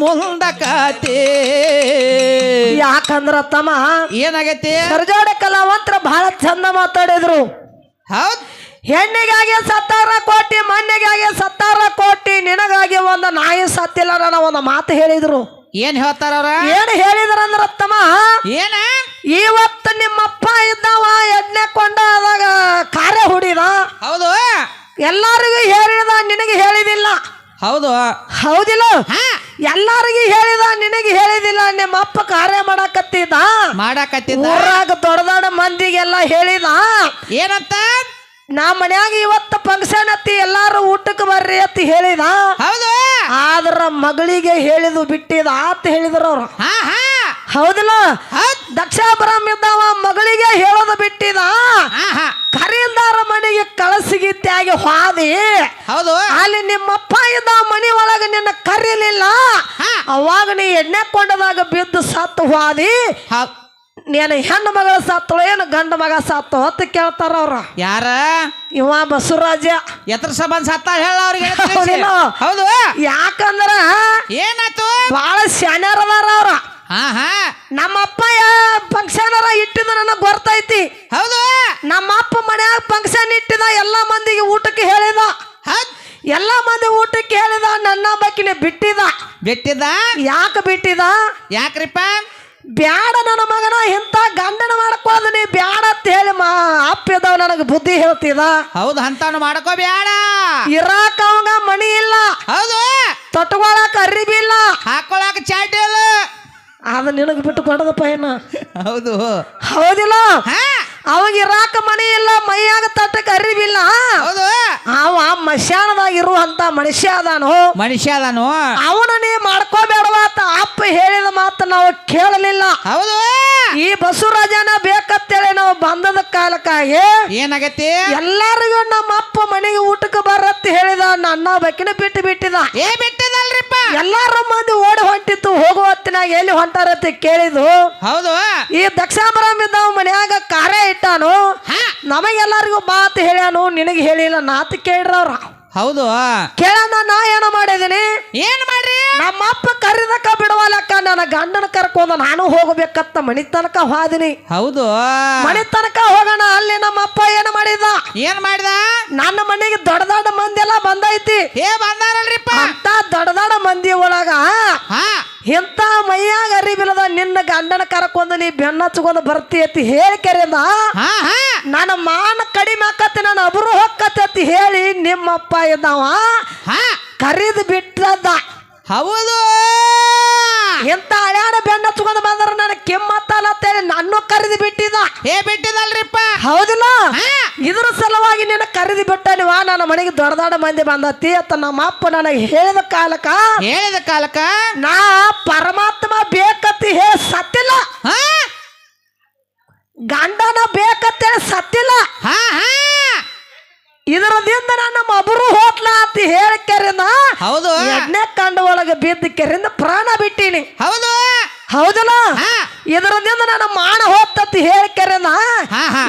ಮುಂದಕತಿ. ಯಾಕಂದ್ರ ತಮ್ಮ ಏನಾಗೈತಿ? ಸರ್ಜೋಡ ಕಲಾವಂತರ ಬಹಳ ಚಂದ ಮಾತಾಡಿದ್ರು. ಹೌದ್, ಹೆಣ್ಣಿಗಾಗಿ 17 ಕೋಟಿ, ಮಣ್ಣಿಗಾಗಿ 17 ಕೋಟಿ, ನಿನಗಾಗಿ ಒಂದು ನಾಯಿ ಸತ್ತಿಲ್ಲ ನನ್ನ ಒಂದು ಮಾತು ಹೇಳಿದ್ರು. ಏನ್ ಹೇಳ್ತಾರ ಅವ್ರ? ಏನ್ ಹೇಳಿದ್ರಂದ್ರ ತಮ್ಮ, ಏನ ಇವತ್ತು ನಿಮ್ಮಪ್ಪ ಇದ್ದಾವ ಎಣ್ಣೆ ಕೊಂಡಾದಾಗ ಕಾರ್ಯ ಹುಡಿದ. ಹೌದು, ಎಲ್ಲರಿಗೂ ಹೇಳಿದ, ನಿನಗೆ ಹೇಳಿದಿಲ್ಲ. ಹೌದು, ಹೌದಿಲ್ಲ? ಎಲ್ಲರಿಗೂ ಹೇಳಿದ, ನಿನಗೆ ಹೇಳಿದಿಲ್ಲ. ನಿಮ್ಮ ಅಪ್ಪ ಕಾರ್ಯ ಮಾಡಕತ್ತಿದ್ದ, ಊರಾಗ ದೊಡ್ಡ ದೊಡ್ಡ ಮಂದಿಗೆಲ್ಲ ಹೇಳಿದ. ಏನಂತ? ನಾ ಮನ್ಯಾಗ ಇವತ್ತು ಫಂಕ್ಷನ್ ಅತ್ತಿ, ಎಲ್ಲಾರು ಊಟಕ್ಕೆ ಬರ್ರಿ ಅಂತ ಹೇಳಿದ. ಹೌದು, ಆದ್ರ ಮಗಳಿಗೆ ಹೇಳಿದು ಬಿಟ್ಟಿದ ಅಂತ ಹೇಳಿದ್ರು ಅವ್ರು. ಹೌದಿಲ್ಲ? ದಕ್ಷಾಪುರಂ ಇದ್ದಾವ, ಮಗಳಿಗೆ ಹೇಳೋದು ಬಿಟ್ಟಿದ. ಕರೀಲ್ದಾರ ಮನೆಗೆ ಕಳಸಿಗಿತ್ತಾಗಿ ಹಾದಿ. ಹೌದು, ಅಲ್ಲಿ ನಿಮ್ಮಪ್ಪ ಇದ್ದ ಮನಿ ಒಳಗ ನಿನ್ನ ಕರೀಲಿಲ್ಲ. ಅವಾಗ ನೀ ಎಣ್ಣೆ ಕೊಂಡದಾಗ ಬಿದ್ದು ಸತ್ತು ಹಾದಿ. ನೀನು ಹೆಣ್ಣು ಮಗಳ ಸತ್ತಳು ಏನು ಗಂಡ ಮಗ ಸತ್ತು ಅಂತ ಕೇಳ್ತಾರ ಅವ್ರ. ಯಾರ? ಇವ ಬಸವರಾಜ. ಎತ್ರ ಸಂಬಂಧ ಸತ್ತ ಹೇಳ ಅವ್ರಿಗೆ. ಹೌದು, ಯಾಕಂದ್ರ ಏನಾಯ್ತು? ಬಹಳ ಶಾನ್ಯಾರದಾರ ಅವ್ರ. ನಮ್ಮಪ್ಪ ಫಂಕ್ಷನ್ ಇಟ್ಟಿದ ನನಗ್ ಗೊತ್ತೈತಿ. ಹೌದು, ನಮ್ಮಪ್ಪ ಮನ್ಯಾಗ ಫಂಕ್ಷನ್ ಇಟ್ಟಿದ, ಎಲ್ಲಾ ಮಂದಿಗೆ ಊಟಕ್ಕೆ ಹೇಳಿದ. ಎಲ್ಲಾ ಮಂದಿ ಊಟಕ್ಕೆ ಹೇಳಿದ, ನನ್ನ ಬಕ್ಕಿನ ಬಿಟ್ಟಿದ. ಯಾಕೆ ಬಿಟ್ಟಿದ? ಯಾಕ್ರಿಪ್ಪ? ಬ್ಯಾಡ ನನ್ನ ಮಗನ, ಇಂಥ ಗಂಡನ ಮಾಡ್ಕೊಳ್ಳೋದು ನೀ ಬ್ಯಾಡ ಅಂತ ಹೇಳಿ ಅಪ್ಪ ಇದ್ದಾವ ನನಗೆ ಬುದ್ಧಿ ಹೇಳ್ತಿದ. ಹೌದು, ಅಂತಾನು ಮಾಡ್ಕೋ ಬ್ಯಾಡ. ಇರಾಕ ಅವಂಗ ಮಣಿ ಇಲ್ಲ. ಹೌದು, ತೊಟ್ಕೊಳಕ ಅರಿಬಿ ಇಲ್ಲ, ಹಾಕೊಳಕ ಚಾಟಿ ಇಲ್ಲ. ಅದು ನಿನಗೆ ಬಿಟ್ಟು ಕೊಡದಪ್ಪ ಏನ. ಹೌದು, ಹೌದಿಲ್ಲ? ಅವಾಗ ಇರಾಕ ಮಣಿ ಇಲ್ಲ, ಮೈಯಾಗ ತಟ್ಟಕ್ಕೆ ಅರಿಬಿಲ್ಲ. ಹೌದು, ಅವ ಮಶಾನದಾಗ ಇರುವಂತ ಮನುಷ್ಯ ಅದಾನು. ಅವನ ನೀ ಮಾಡ್ಕೋಬೇಡವಾತ ಅಪ್ಪ ಹೇಳಿದ ಮಾತು ನಾವು ಕೇಳಲಿಲ್ಲ. ಹೌದು, ಈ ಬಸವರಾಜನ ಬೇಕಂತೇಳಿ ನಾವು ಬಂದದ ಕಾಲಕ್ಕಾಗಿ ಏನಾಗೈತಿ? ಎಲ್ಲರಿಗೂ ನಮ್ಮ ಅಪ್ಪ ಮನೆಗೆ ಊಟಕ್ಕೆ ಬರತ್ತ ಹೇಳಿದ. ನನ್ನ ಬಕ್ಕಿನ ಬಿಟ್ಟಿದ. ಬಿಟ್ಟಿದಲ್ರಿಪ್ಪ. ಎಲ್ಲಾರು ಮಂದಿ ಓಡಿ ಹೊಂಟಿತ್ತು. ಹೋಗುವ ಹೊತ್ತಿನಾಗ ಎಲ್ಲಿ ಹೊಂಟಾರತ್ತ ಕೇಳಿದು. ಹೌದು, ಈ ದಕ್ಷಾಪುರಂ ಇದ್ದಾವ ಮನ್ಯಾಗ ಕಾರ್ಯ ಇಟ್ಟಾನು. ನಮಗೆಲ್ಲರಿಗೂ ಮಾತು ಹೇಳ್ಯಾನು, ನಿನಗೆ ಹೇಳಿಲ್ಲ ನಾತ್ ಕೇಳ್ರ ಅವ್ರ. ಹೌದು, ಕೇಳಣ್ಣ ನಾ ಏನ ಮಾಡಿದೀನಿ? ಏನ್ ಮಾಡ್ರಿ? ನಮ್ಮ ಅಪ್ಪ ಕರಿದಕ್ಕ ಬಿಡವಲ್ಲಕ್ಕ, ನನ್ನ ಗಂಡನ ಕರ್ಕೊಂಡ ನಾನು ಹೋಗ್ಬೇಕತ್ತ ಮನಿ ತನಕ ಹೋದಿನಿ. ಹೌದು, ಮನಿ ತನಕ ಹೋಗೋಣ. ಅಲ್ಲಿ ನಮ್ಮ ಅಪ್ಪ ಏನ್ ಮಾಡಿದ? ನನ್ನ ಮನೆಗೆ ದೊಡ್ಡ ದೊಡ್ಡ ಮಂದಿ ಎಲ್ಲ ಬಂದೈತಿ. ಬಂದಾರಲ್ರಿಪ್ಪ. ಅಂತ ದೊಡ್ಡ ದೊಡ್ಡ ಮಂದಿ ಒಳಗ ಇಂತ ಮೈಯಾಗ ಅರಿಬಿಲ್ಲದ ನಿನ್ನ ಗಂಡನ ಕರ್ಕೊಂಡ್ ನೀ ಬೆನ್ನ ಹಚ್ಕೊಂಡ್ ಬರ್ತಿ ಅತಿ ಹೇಳಿ ಕರೆದ. ನನ್ನ ಮಾನ ಕಡಿಮೆ ಆಕತಿ, ನನ್ನ ಅಬ್ರು ಹೊಕ್ಕತಿ ಅತಿ ಹೇಳಿ ನಿಮ್ಮಪ್ಪ ಇದ್ದಾವ ಕರೀದ್ ಬಿಟ್ಟದ. ಹೌದು, ಎಂತ ಹಳ್ಯಾಡ ಬೆನ್ನ ಹಚ್ಕೊಂಡ್ ಬಂದ್ರ ನನ್ನ ಕೆಮ್ಮತ್ತಲ್ಲ ಅಂತೇಳಿ ನಾನು ಕರೀದಿ ಬಿಟ್ಟಿದ. ಬಿಟ್ಟಿದಲ್ರಿಪ್ಪ. ಹೌದಿಲ್ಲ? ಇದ್ರ ಸಲುವಾಗಿ ನಿನ್ನ ಕರೀದಿ ಬಿಟ್ಟ ನೀವ. ನನ್ನ ಮನೆಗೆ ದೊಡ್ಡ ದೊಡ್ಡ ಮಂದಿ ಬಂದತಿ ಅಂತ ನಮ್ಮ ಅಪ್ಪ ನನಗೆ ಹೇಳಿದ ಕಾಲಕ್ಕ ನಾ ಪರಮಾತ್ಮ ಬೇಕತ್ತಿ ಹೇಳಿ ಸತ್ತಿಲ್ಲ, ಗಂಡನ ಬೇಕತ್ತೇಳಿ ಸತ್ತಿಲ್ಲ. ಇದರದಿಂದ ನನ್ನ ಮಬರು ಹೋಟ್ಲ ಅಂತ ಹೇಳಿ ಕೆರೆನ. ಹೌದು, ಎಣ್ಣೆ ಕಂಡ ಒಳಗೆ ಬಿದ್ದ ಕೆರೆಯಿಂದ ಪ್ರಾಣ ಬಿಟ್ಟೀನಿ. ಹೌದು, ಹೌದಲ್ಲ? ಇದರದಿಂದ ನನ್ನ ಮಾನ ಹೋಗ್ತತಿ ಹೇಳಿ ಕೆರೆನ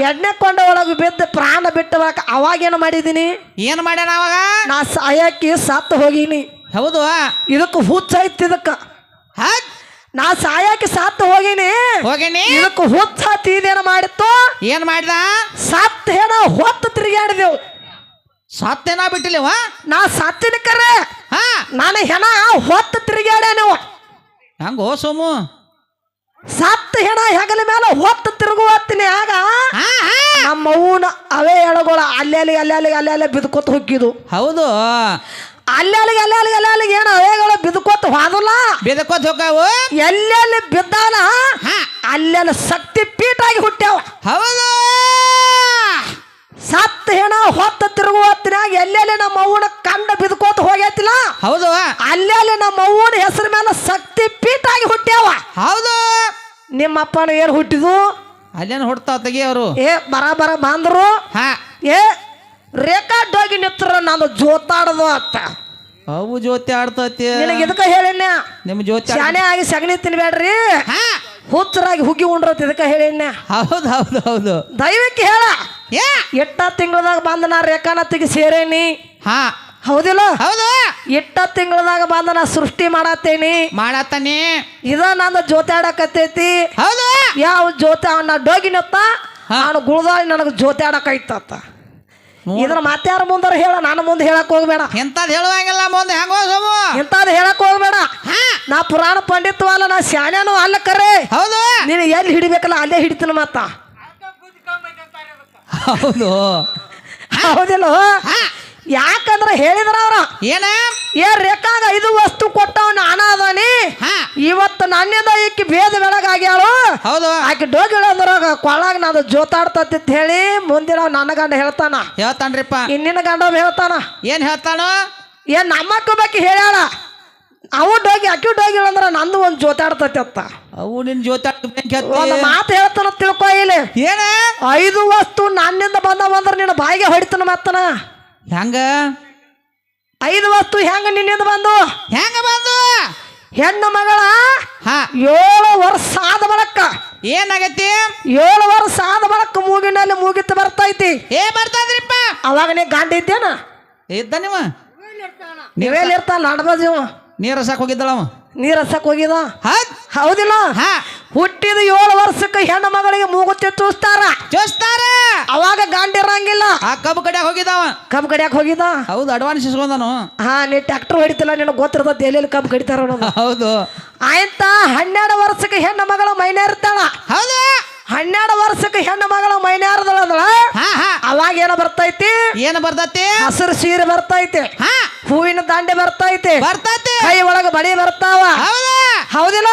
ಎಣ್ಣೆ ಕೊಂಡ ಒಳಗೆ ಬಿದ್ದ ಪ್ರಾಣ ಬಿಟ್ಟವಾಗ ಅವಾಗೇನು ಮಾಡಿದೀನಿ? ಏನ್ ಮಾಡ್ಯಾನ ಅವಾಗ? ನಾ ಸಾಯಕಿ ಸತ್ತು ಹೋಗಿನಿ. ಹೌದು, ಇದಕ್ಕೆ ಹುಚ್ಚ ಐತಿ. ಇದಕ್ಕ ನಾ ಸಾಯಕಿ ಸತ್ತು ಹೋಗಿನಿ. ಇದಕ್ಕೆ ಹುಚ್ಚ ಇದೇನ ಮಾಡಿತ್ತು? ಏನ್ ಮಾಡಿದ? ಸತ್ ಹೇಳ ಹೊತ್ತು ತಿರುಗಾಡಿದೆವು. ಸತ್ತೇನ ಬಿಟ್ಟಿಲ್ಲವ? ನಾ ಸತ್ತಿನ ಕರೆ ನಾನು ಹೆಣ ಹೊತ್ತು ತಿರುಗಾಡ. ನೀವು ಹಂಗೋ ಸೋಮು? ಸತ್ತ ಹೆಣ ಹೆಗಲ ಮೇಲೆ ಹೊತ್ತು ತಿರುಗುವತ್ತೀನಿ. ಆಗ ನಮ್ಮ ಅವನ ಅವೇ ಎಳಗಳು ಅಲ್ಲೆಲ್ಲಿ ಬಿದ್ಕೋತ ಹೋಗಿದ್ದು. ಹೌದು, ಅಲ್ಲೆಲ್ಲಿಗೆ ಏನು ಅವೇಗಳು ಬಿದ್ಕೋತ ಹೋದಲ್ಲ, ಬಿದ್ಕೋತ ಹೋಗಾವು. ಎಲ್ಲೆಲ್ಲಿ ಬಿದ್ದಾನ ಅಲ್ಲೆಲ್ಲ ಶಕ್ತಿ ಪೀಠ ಆಗಿ ಹುಟ್ಟ್ಯಾವ. ಹೌದು, ಸತ್ತ ಹೆಣ ಹೊತ್ತ ತಿರುಗುವತ್ತಿನಾಗ ಎಲ್ಲೆಲ್ಲಿ ನಮ್ಮ ಅವ್ವನ ಕಂಡ ಬಿದ್ಕೋತ ಹೋಗೈತಿಲ್ಲ. ಹೌದು, ಅಲ್ಲೆಲ್ಲಿ ನಮ್ಮ ಅವ್ವನ ಹೆಸರು ಮೇಲೆ ಶಕ್ತಿ ಪೀಠ ಆಗಿ ಹುಟ್ಟ್ಯಾವ. ಹೌದು, ನಿಮ್ಮ ಅಪ್ಪನ ಏನ್ ಹುಟ್ಟಿದು? ಅಲ್ಲೇನು ಹುಡ್ತಾವ ತೆಗಿಯವರು. ಬರ ಬಂದ್ರು. ರೇಖಾಡ್ ಹೋಗಿ ನಿತ್ರ ನಾನು ಜೋತಾಡದು ಅತ್ತ. ಅವು ಜ್ಯೋತಿ ಆಡ್ತತಿ. ನಿನಗೆ ಇದಕ್ಕ ಹೇಳಿನ, ನಿಮ್ ಜ್ಯೋತಿ ಶಾನೆ ಆಗಿ ಸಗಣಿ ತಿನ್ಬೇಡ್ರಿ, ಹುಚ್ಚರಾಗಿ ಹುಗ್ಗಿ ಉಂಡ್ರತ್. ಇದಕ್ಕ ಹೇಳಿನ. ಹೌದು ಹೌದು ಹೌದು, ದೈವಕ್ಕೆ ಹೇಳ. ಎಟ್ಟ ತಿಂಗಳದಾಗ ಬಂದ ನಾ ರೇಖಾನತ್ತಿಗೆ ಸೇರೇನಿ. ಹೌದಿಲ್ಲ ಹೌದು ಇಟ್ಟ ತಿಂಗಳದಾಗ ಬಂದ ನಾ ಸೃಷ್ಟಿ ಮಾಡತ್ತೇನಿ ಮಾಡತ್ತಾನೆ ಇದ ನಂದು ಜೋತಾಡಕತ್ತೈತಿ ಹೌದು ಯಾವ ಜೋತ ನಾ ಡೋಗಿನತ್ತ ನಾನು ಗುಳ್ದಾಳಿ ನನಗೆ ಜೋತಾಡಕೈತತ್ತ ಇದ್ರ ಮಾತ್ಯಾರ ಮುಂದಾರ ಹೇಳ ನಾನು ಮುಂದೆ ಹೇಳಕ್ ಹೋಗ್ಬೇಡ ಎಂತದ್ ಹೇಳುವಂಗಿಲ್ಲ ಮುಂದೆ ಹೆಂಗೋ ಸೋಮು ಎಂತಾದ್ ಹೇಳಕ್ ಹೋಗ್ಬೇಡ ನಾ ಪುರಾಣ ಪಂಡಿತ್ವಲ್ಲ ನಾ ಶಾನ್ಯಾನು ಅಲ್ಲ ಕರೆ ಹೌದು ನೀನು ಎಲ್ಲಿ ಹಿಡಿಬೇಕಲ್ಲ ಅಲ್ಲೇ ಹಿಡಿತೀನಿ ಮತ್ತ ಹೌದು ಹೌದಿಲ್ಲ ಯಾಕಂದ್ರೆ ಹೇಳಿದ್ರ ಅವ್ರ ಏನ ರೇಖಾಗ 5 ವಸ್ತು ಕೊಟ್ಟವ ನಾನ ಅದಾನಿ ಇವತ್ತು ನನ್ನಿಂದ ಈಕಿ ಭೇದ ಬೆಳಗಾಗ್ಯಾಳು ಹೌದು ಆಕೆ ಡೋಗಿಳಂದ್ರಾಗ ಕೊಳ್ಳಾಗ ನಾನು ಜೋತಾಡ್ತತಿ ಅಂತ ಹೇಳಿ ಮುಂದಿನ ನನ್ನ ಗಂಡ ಹೇಳ್ತಾನ ಹೇಳ್ತಾನ್ರಿಪ್ಪ ಇನ್ನಿನ ಗಂಡ ಹೇಳ್ತಾನ ಏನ್ ಹೇಳ್ತಾನು ಏನ್ ನಮ್ಮಕ್ಕ ಬಗ್ಗೆ ಹೇಳ್ಯಾಳ ಅವು ಡೋಗಿ ಅಕ್ಕಿ ಡೋಗಿಳಂದ್ರ ನಂದು ಒಂದ್ ಜೋತಾಡ್ತತಿ ಅಂತ ಅವು ನಿನ್ ಜೊತೆ ಒಂದು ಮಾತು ಹೇಳ್ತಾನ ತಿಳ್ಕೊ ಇಲ್ಲಿ ಏನ 5 ವಸ್ತು ನನ್ನಿಂದ ಬಂದವಂದ್ರ ನಿನ್ನ ಬಾಯಿಗೆ ಹೊಡಿತಾನ ಮತ್ತನ ಹೆಂಗ 5 ವಸ್ತು ಹೆಂಗ ನಿನ್ನಿಂದ ಬಂದು ಹೆಂಗ ಬಂದು ಹೆಣ್ಣು ಮಗಳ 7 ವರ್ಷ ಆದ ಬಳಕ ಏನಾಗೈತಿ 7 ವರ್ಷ ಆದ ಬಳಕ ಮೂಗಿನಲ್ಲಿ ಮೂಗಿತ್ತು ಬರ್ತೈತಿ ಬರ್ತದ್ರಿಪ್ಪ ಅವಾಗ ನೀ ಗಂಡ ಇದ್ದೇನ ಇದ್ದ ನೀವ ನೀವೆಲ್ಲಿ ಇರ್ತಾನ ನಡ್ಬಜೀವ ನೀರ್ ಹಸಕ್ ಹೋಗಿದ್ದಳ ಅವ ನೀರ್ ಹಸಕ್ ಹೋಗಿದ ಹೌದಿಲ್ಲ ಹುಟ್ಟಿದ 7 ವರ್ಷಕ್ಕೆ ಹೆಣ್ಣು ಮಗಳಿಗೆ ಮೂಗುತ್ತಿ ಚೂಸ್ತಾರ ಅವಾಗ ಗಂಡ ಇರಂಗಿಲ್ಲ ಆ ಕಬ್ಬು ಕಡ್ಯಾಗ ಹೋಗಿದ್ದಾವ ಕಬ್ಬು ಕಡಿಯಾಕ ಹೋಗಿದ ಹೌದು ಅಡ್ವಾನ್ಸ್ ಇಸ್ಕೊಂಡಾನು ನೀ ಟ್ರ್ಯಾಕ್ಟರ್ ಹೊಡಿತಿಲ್ಲ ನಿನಗೆ ಗೊತ್ತಿರ್ತದ ಎಲ್ಲೆಲ್ಲಿ ಕಬ್ಬು ಕಡಿತಾರ ಹೌದು ಆಯ್ತಾ 12 ವರ್ಷಕ್ಕೆ ಹೆಣ್ಣು ಮಗಳ ಮೈನೇರ್ತಾಳ ಹೌದು 12 ವರ್ಷಕ್ಕೆ ಹೆಣ್ಣು ಮಗಳ ಮೈನೇರದಳ ಅವಾಗ ಏನ ಬರ್ತೈತಿ ಏನ ಬರ್ತೈತಿ ಹಸಿರು ಸೀರೆ ಬರ್ತೈತಿ ಹೂವಿನ ದಂಡೆ ಬರ್ತೈತಿ ಕೈ ಒಳಗ ಬಡಿ ಬರ್ತಾವ ಹೌದಿಲ್ಲ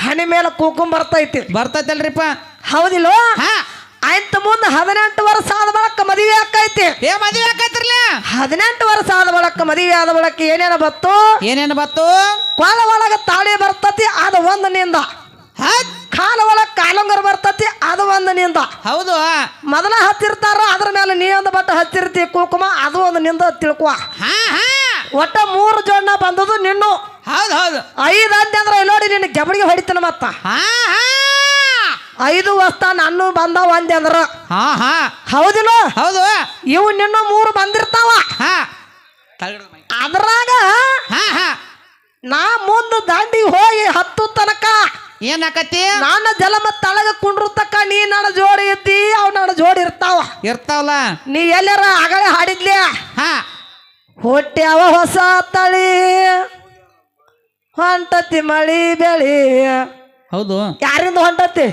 ಹಣಿ ಮೇಲೆ ಕುಂಕುಮ ಬರ್ತೈತಲ್ರಿಪ್ಪ ಹೌದಿಲ್ಲ ಆಯ್ತು ಮುಂದೆ 18 ವರ್ಷ ಆದ ಬಳಕ ಮದುವೆ ಆಕೈತಿ ಮದುವೆ ಆಕೈತ್ರಲ್ಲ 18 ವರ್ಷ ಆದ ಬಳಕ ಮದುವೆ ಆದ ಬಳಕ ಏನೇನ ಬತ್ತು ಕೊಳ ಒಳಗ ತಾಳಿ ಬರ್ತತಿ ಅದು ಒಂದನಿಂದ ಕಾಲ ಒಳಗ ಕಾಲಂಗರ ಬರ್ತತಿ ಅದು ಒಂದನಿಂದ ಹೌದು ಮೊದಲ ಹತ್ತಿರ್ತಾರ ಅದ್ರ ಮೇಲೆ ನೀ ಒಂದು ಬಟ್ಟ ಹತ್ತಿರ್ತಿ ಕುಂಕುಮ ಅದು ಒಂದು ನಿಂದ ತಿಳ್ಕೊ ಒಟ್ಟ 3 ಜೋಡ್ನ ಬಂದದು ನಿನ್ನು ಹೌದು ಹೌದು 5 ಅಂದೆ ಅಂದ್ರೆ ನೋಡಿ ನಿನ್ನ ಜಬಡಿಗೆ ಹೊಡಿತಾನ ಮತ್ತ 5 ವಸ್ತ ನಾನು ಬಂದಾವ ಅಂದೆ ಅಂದ್ರ ಹೌದಿಲ್ಲ ಹೌದು ಇವು ನಿನ್ನ 3 ಬಂದಿರ್ತಾವ ಅದ್ರಾಗ ನಾ ಮುಂದ ದಾಂಡಿ ಹೋಗಿ ಹತ್ತು ತನಕ ಏನಾಕತಿ ನನ್ನ ಜಲಮ ತಳಗ ಕುಂಡ್ರು ತಕ್ಕ ನೀ ನನ್ನ ಜೋಡಿ ಇದ್ದಿ ಅವ್ ನನ್ನ ಜೋಡಿ ಇರ್ತಾವಲ್ಲ ನೀ ಎಲ್ಲಾರ ಆಗಲೇ ಹಾಡಿದ್ಲಿ ಹೊಟ್ಟ್ಯಾವ ಹೊಸ ತಳಿ ಹೊಂಟತಿ ಮಳಿ ಬೆಳಿ ಹೌದು ಯಾರಿಂದ ಹೊಂಟತಿ